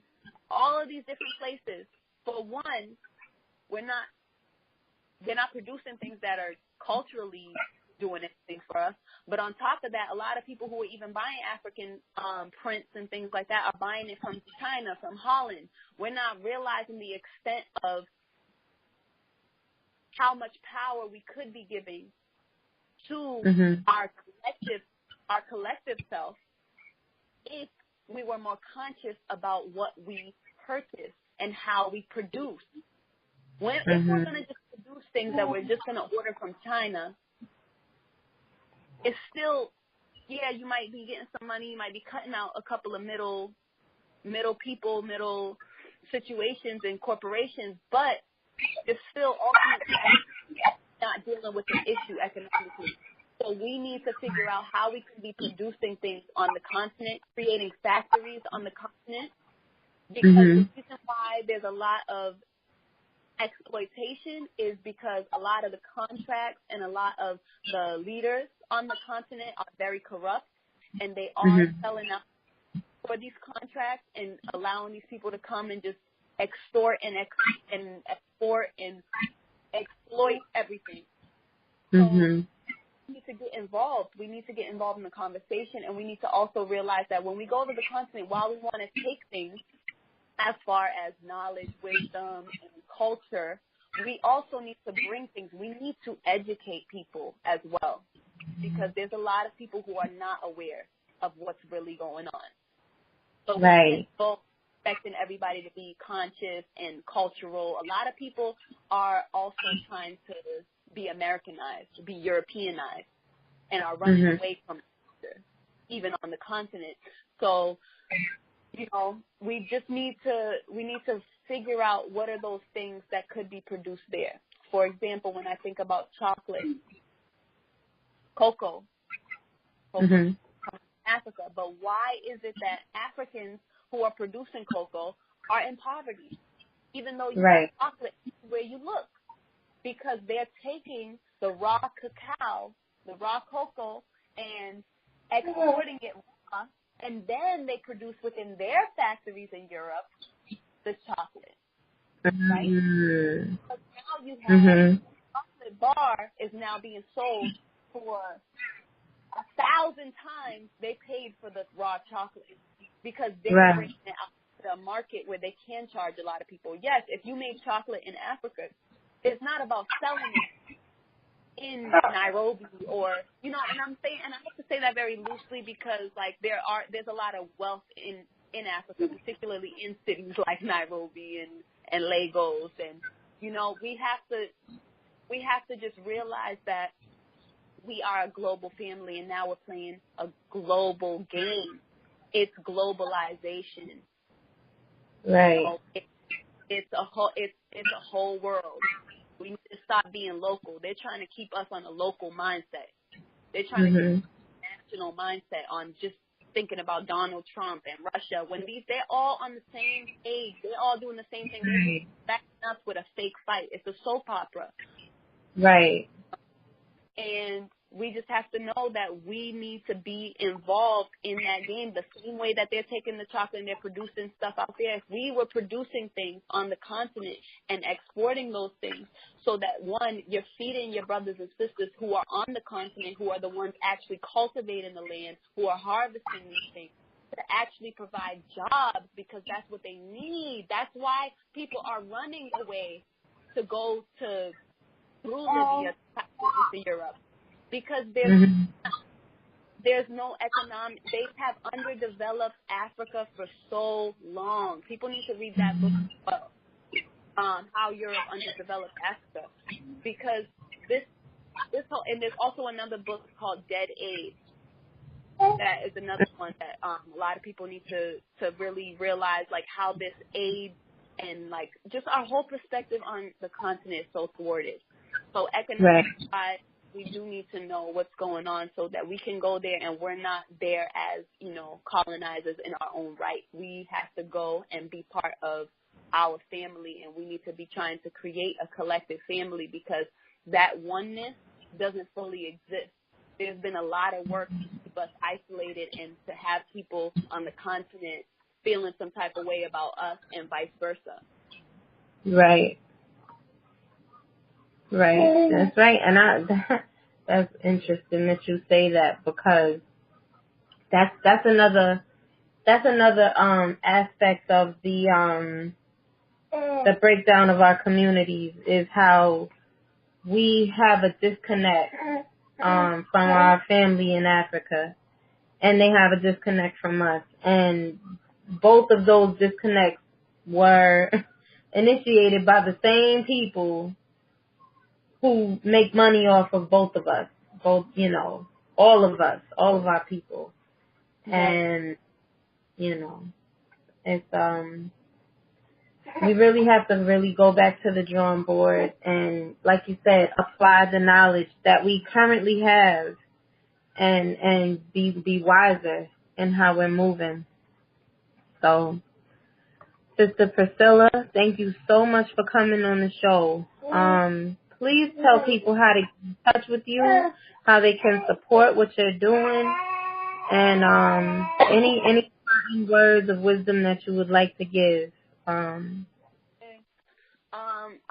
all of these different places. For one, they're not producing things that are culturally doing anything for us. But on top of that, a lot of people who are even buying African prints and things like that are buying it from China, from Holland. We're not realizing the extent of how much power we could be giving to our collective self if we were more conscious about what we purchase and how we produce. If we're going to just produce things that we're just going to order from China, it's still, you might be getting some money, you might be cutting out a couple of middle people, middle situations and corporations, but it's still ultimately not dealing with the issue economically. So we need to figure out how we can be producing things on the continent, creating factories on the continent, because the reason why there's a lot of exploitation is because a lot of the contracts and a lot of the leaders on the continent are very corrupt, and they are selling out for these contracts and allowing these people to come and just extort and export and exploit everything. So we need to get involved. We need to get involved in the conversation, and we need to also realize that when we go to the continent, while we want to take things as far as knowledge, wisdom, and culture, we also need to bring things. We need to educate people as well, because there's a lot of people who are not aware of what's really going on. So we're both expecting everybody to be conscious and cultural. A lot of people are also trying to be Americanized, to be Europeanized, and are running away from culture, even on the continent. So, we just need to figure out what are those things that could be produced there. For example, when I think about chocolate, cocoa comes from Africa, but why is it that Africans who are producing cocoa are in poverty, even though you have chocolate where you look? Because they're taking the raw cacao, the raw cocoa, and exporting it raw, and then they produce within their factories in Europe the chocolate, right? But now you have the chocolate bar is now being sold for 1,000 times they paid for the raw chocolate, because they're bringing it out to a market where they can charge a lot of people. Yes, if you made chocolate in Africa, it's not about selling it in Nairobi or, and I'm saying, and I have to say that very loosely because, there's a lot of wealth in in Africa, particularly in cities like Nairobi and Lagos. And, you know, we have to just realize that we are a global family, and now we're playing a global game. It's globalization. Right. So it's a whole world. We need to stop being local. They're trying to keep us on a local mindset. They're trying to keep a national mindset on just thinking about Donald Trump and Russia when they're all on the same page. They're all doing the same thing. They're backing us with a fake fight. It's a soap opera. Right. And we just have to know that we need to be involved in that game the same way that they're taking the chocolate and they're producing stuff out there. If we were producing things on the continent and exporting those things so that, one, you're feeding your brothers and sisters who are on the continent, who are the ones actually cultivating the land, who are harvesting these things, to actually provide jobs because that's what they need. That's why people are running away to go to through Libya to Europe. Because there's no economic, they have underdeveloped Africa for so long. People need to read that book as well, How Europe Underdeveloped Africa. Because this whole, and there's also another book called Dead Aid. That is another one that a lot of people need to really realize, like, how this aid and, like, just our whole perspective on the continent is so thwarted. So economic-wise, we do need to know what's going on so that we can go there and we're not there as, you know, colonizers in our own right. We have to go and be part of our family, and we need to be trying to create a collective family because that oneness doesn't fully exist. There's been a lot of work to keep us isolated and to have people on the continent feeling some type of way about us and vice versa. Right. Right. That's right. And that's interesting that you say that because that's another aspect of the breakdown of our communities is how we have a disconnect from our family in Africa, and they have a disconnect from us, and both of those disconnects were initiated by the same people who make money off of both of us, you know, all of us, all of our people. And, you know, it's, we really have to really go back to the drawing board and, like you said, apply the knowledge that we currently have and be wiser in how we're moving. So, Sister Priscilla, thank you so much for coming on the show. Please tell people how to get in touch with you, how they can support what you're doing, and any words of wisdom that you would like to give.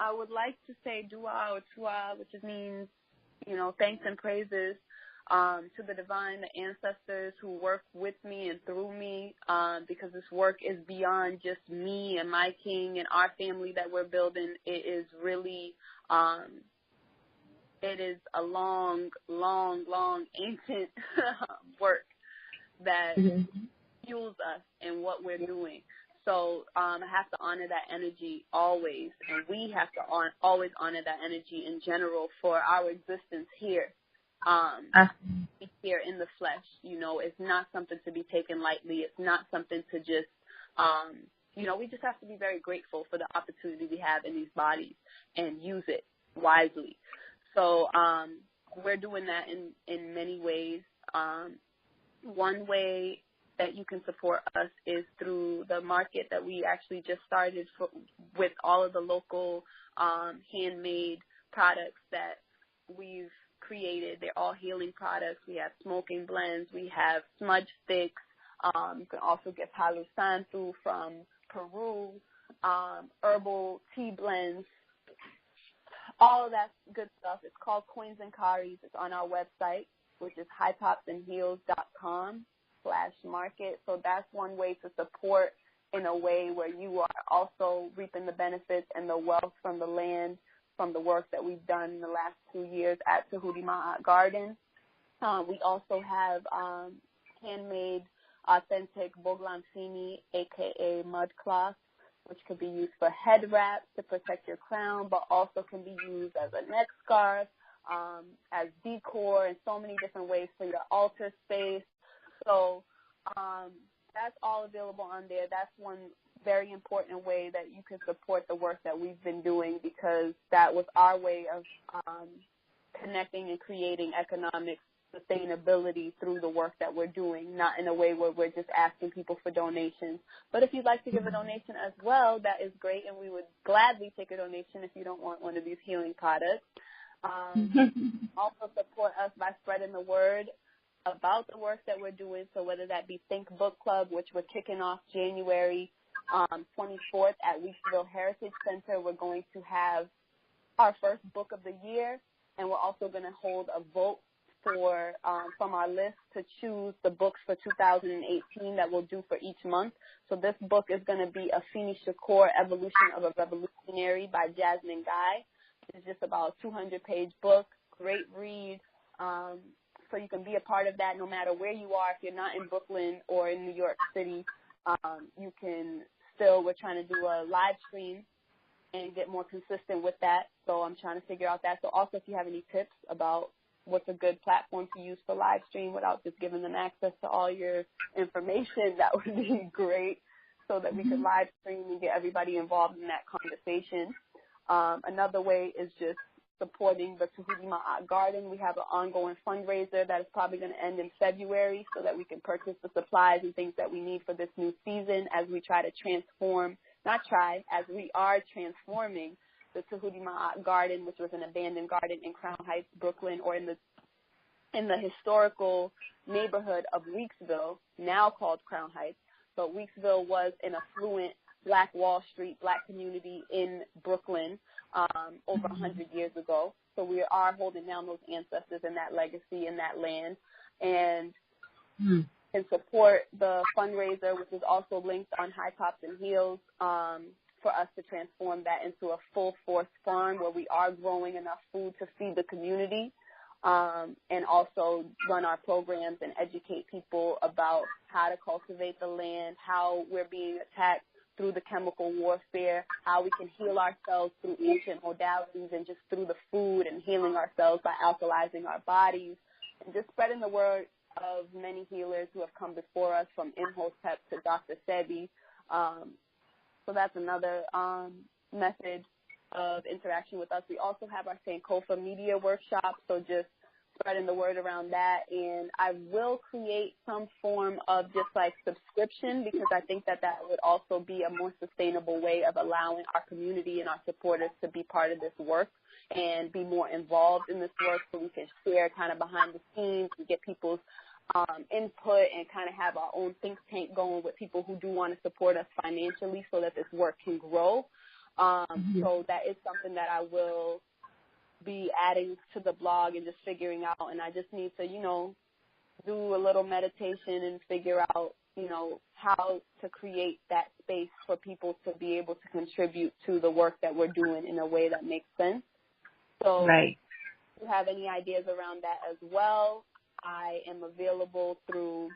I would like to say dua or tua, which means, you know, thanks and praises to the divine, the ancestors who work with me and through me, because this work is beyond just me and my king and our family that we're building. It is really, it is a long, ancient work that fuels us in what we're doing. So I have to honor that energy always, and we have to always honor that energy in general for our existence here. Here in the flesh, you know, it's not something to be taken lightly. It's not something to just, you know, we just have to be very grateful for the opportunity we have in these bodies and use it wisely. So we're doing that in many ways. One way that you can support us is through the market that we actually just started with all of the local handmade products that we've created. They're all healing products. We have smoking blends. We have smudge sticks. You can also get Palo Santo from Peru, herbal tea blends, all of that good stuff. It's called Coins and Karis. It's on our website, which is hightopsandheels.com/market. So that's one way to support in a way where you are also reaping the benefits and the wealth from the land, from the work that we've done in the last 2 years at Tahuti Ma'at Garden. We also have handmade authentic boglancini, a.k.a. mud cloth, which could be used for head wraps to protect your crown, but also can be used as a neck scarf, as decor, in so many different ways for your altar space. So that's all available on there. That's one very important way that you can support the work that we've been doing, because that was our way of connecting and creating economic sustainability through the work that we're doing, not in a way where we're just asking people for donations. But if you'd like to give a donation as well, that is great, and we would gladly take a donation if you don't want one of these healing products. Also support us by spreading the word about the work that we're doing. So whether that be Think Book Club, which we're kicking off January 24th at Weeksville Heritage Center, we're going to have our first book of the year, and we're also going to hold a vote for from our list to choose the books for 2018 that we'll do for each month. So this book is going to be Afeni Shakur, Evolution of a Revolutionary by Jasmine Guy. It's just about a 200-page book, great read. So you can be a part of that no matter where you are. If you're not in Brooklyn or in New York City, you can still, we're trying to do a live stream and get more consistent with that. So I'm trying to figure out that. So also if you have any tips about what's a good platform to use for live stream without just giving them access to all your information, that would be great, so that we could live stream and get everybody involved in that conversation. Another way is just supporting the Tahuti Ma'at Garden. We have an ongoing fundraiser that is probably going to end in February, so that we can purchase the supplies and things that we need for this new season as we try to transform, as we are transforming the Tahuti Ma'at Garden, which was an abandoned garden in Crown Heights, Brooklyn, or in the historical neighborhood of Weeksville, now called Crown Heights. But Weeksville was an affluent Black Wall Street, Black community in Brooklyn over 100 years ago. So we are holding down those ancestors and that legacy in that land, and can support the fundraiser, which is also linked on High Tops and Heels, for us to transform that into a full-force farm where we are growing enough food to feed the community, and also run our programs and educate people about how to cultivate the land, how we're being attacked through the chemical warfare, how we can heal ourselves through ancient modalities and just through the food, and healing ourselves by alkalizing our bodies, and just spreading the word of many healers who have come before us, from Imhotep to Dr. Sebi. So that's another method of interaction with us. We also have our Sankofa Media Workshop, so just spreading the word around that. And I will create some form of just like subscription, because I think that would also be a more sustainable way of allowing our community and our supporters to be part of this work and be more involved in this work, so we can share kind of behind the scenes and get people's input and kind of have our own think tank going with people who do want to support us financially, so that this work can grow. So that is something that I will be adding to the blog and just figuring out. And I just need to, do a little meditation and figure out, how to create that space for people to be able to contribute to the work that we're doing in a way that makes sense. So if you have any ideas around that as well, I am available through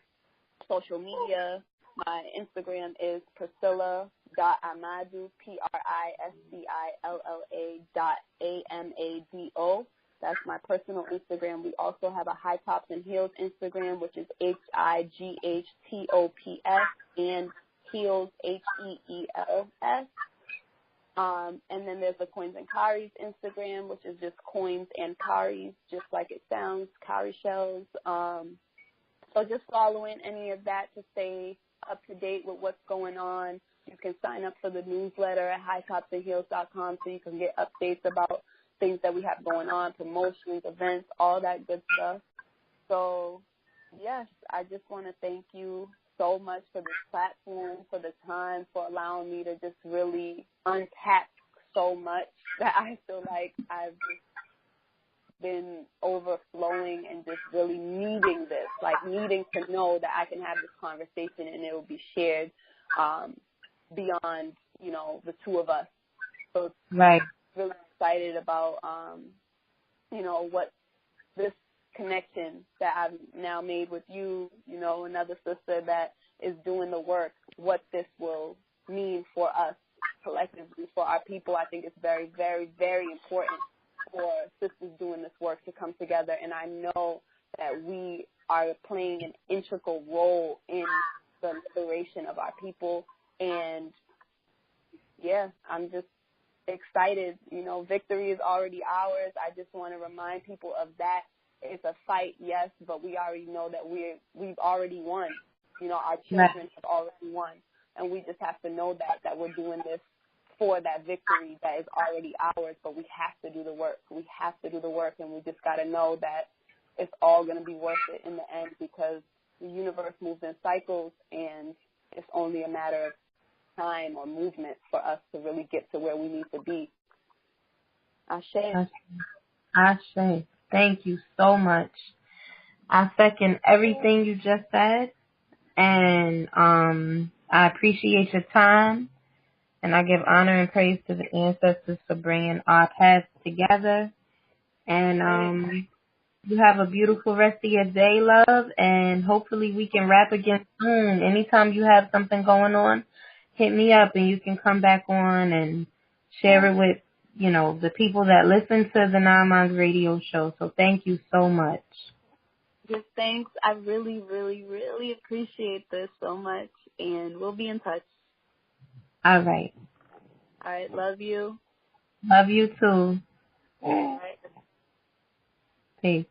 social media. My Instagram is Priscilla.amado, Priscilla.amado. That's my personal Instagram. We also have a High Tops and Heels Instagram, which is HIGHTOPS, and Heels HEELS. And then there's the Coins and Karis Instagram, which is just Coins and Karis, just like it sounds, Kari shells. So just following any of that to stay up to date with what's going on. You can sign up for the newsletter at hightopsandheels.com, so you can get updates about things that we have going on, promotions, events, all that good stuff. So, yes, I just want to thank you so much for this platform, for the time, for allowing me to just really unpack so much that I feel like I've just been overflowing and just really needing this, like needing to know that I can have this conversation and it will be shared beyond, the two of us. So it's really excited about, what this connection that I've now made with you, you know, another sister that is doing the work, what this will mean for us collectively, for our people. I think it's very, very, very important for sisters doing this work to come together. And I know that we are playing an integral role in the liberation of our people. And, yeah, I'm just excited. You know, victory is already ours. I just want to remind people of that. It's a fight, yes, but we already know that we've already won. You know, our children have already won. And we just have to know that we're doing this for that victory that is already ours, but we have to do the work. We have to do the work, and we just got to know that it's all going to be worth it in the end, because the universe moves in cycles, and it's only a matter of time or movement for us to really get to where we need to be. Ashe. Ashe. Thank you so much. I second everything you just said, and I appreciate your time, and I give honor and praise to the ancestors for bringing our paths together. And you have a beautiful rest of your day, love, and hopefully we can rap again soon. Anytime you have something going on, hit me up and you can come back on and share it with, you know, the people that listen to the Nine Minds radio show. So thank you so much. Yes, thanks. I really, really, really appreciate this so much, and we'll be in touch. All right. All right, love you. Love you too. All right. Peace.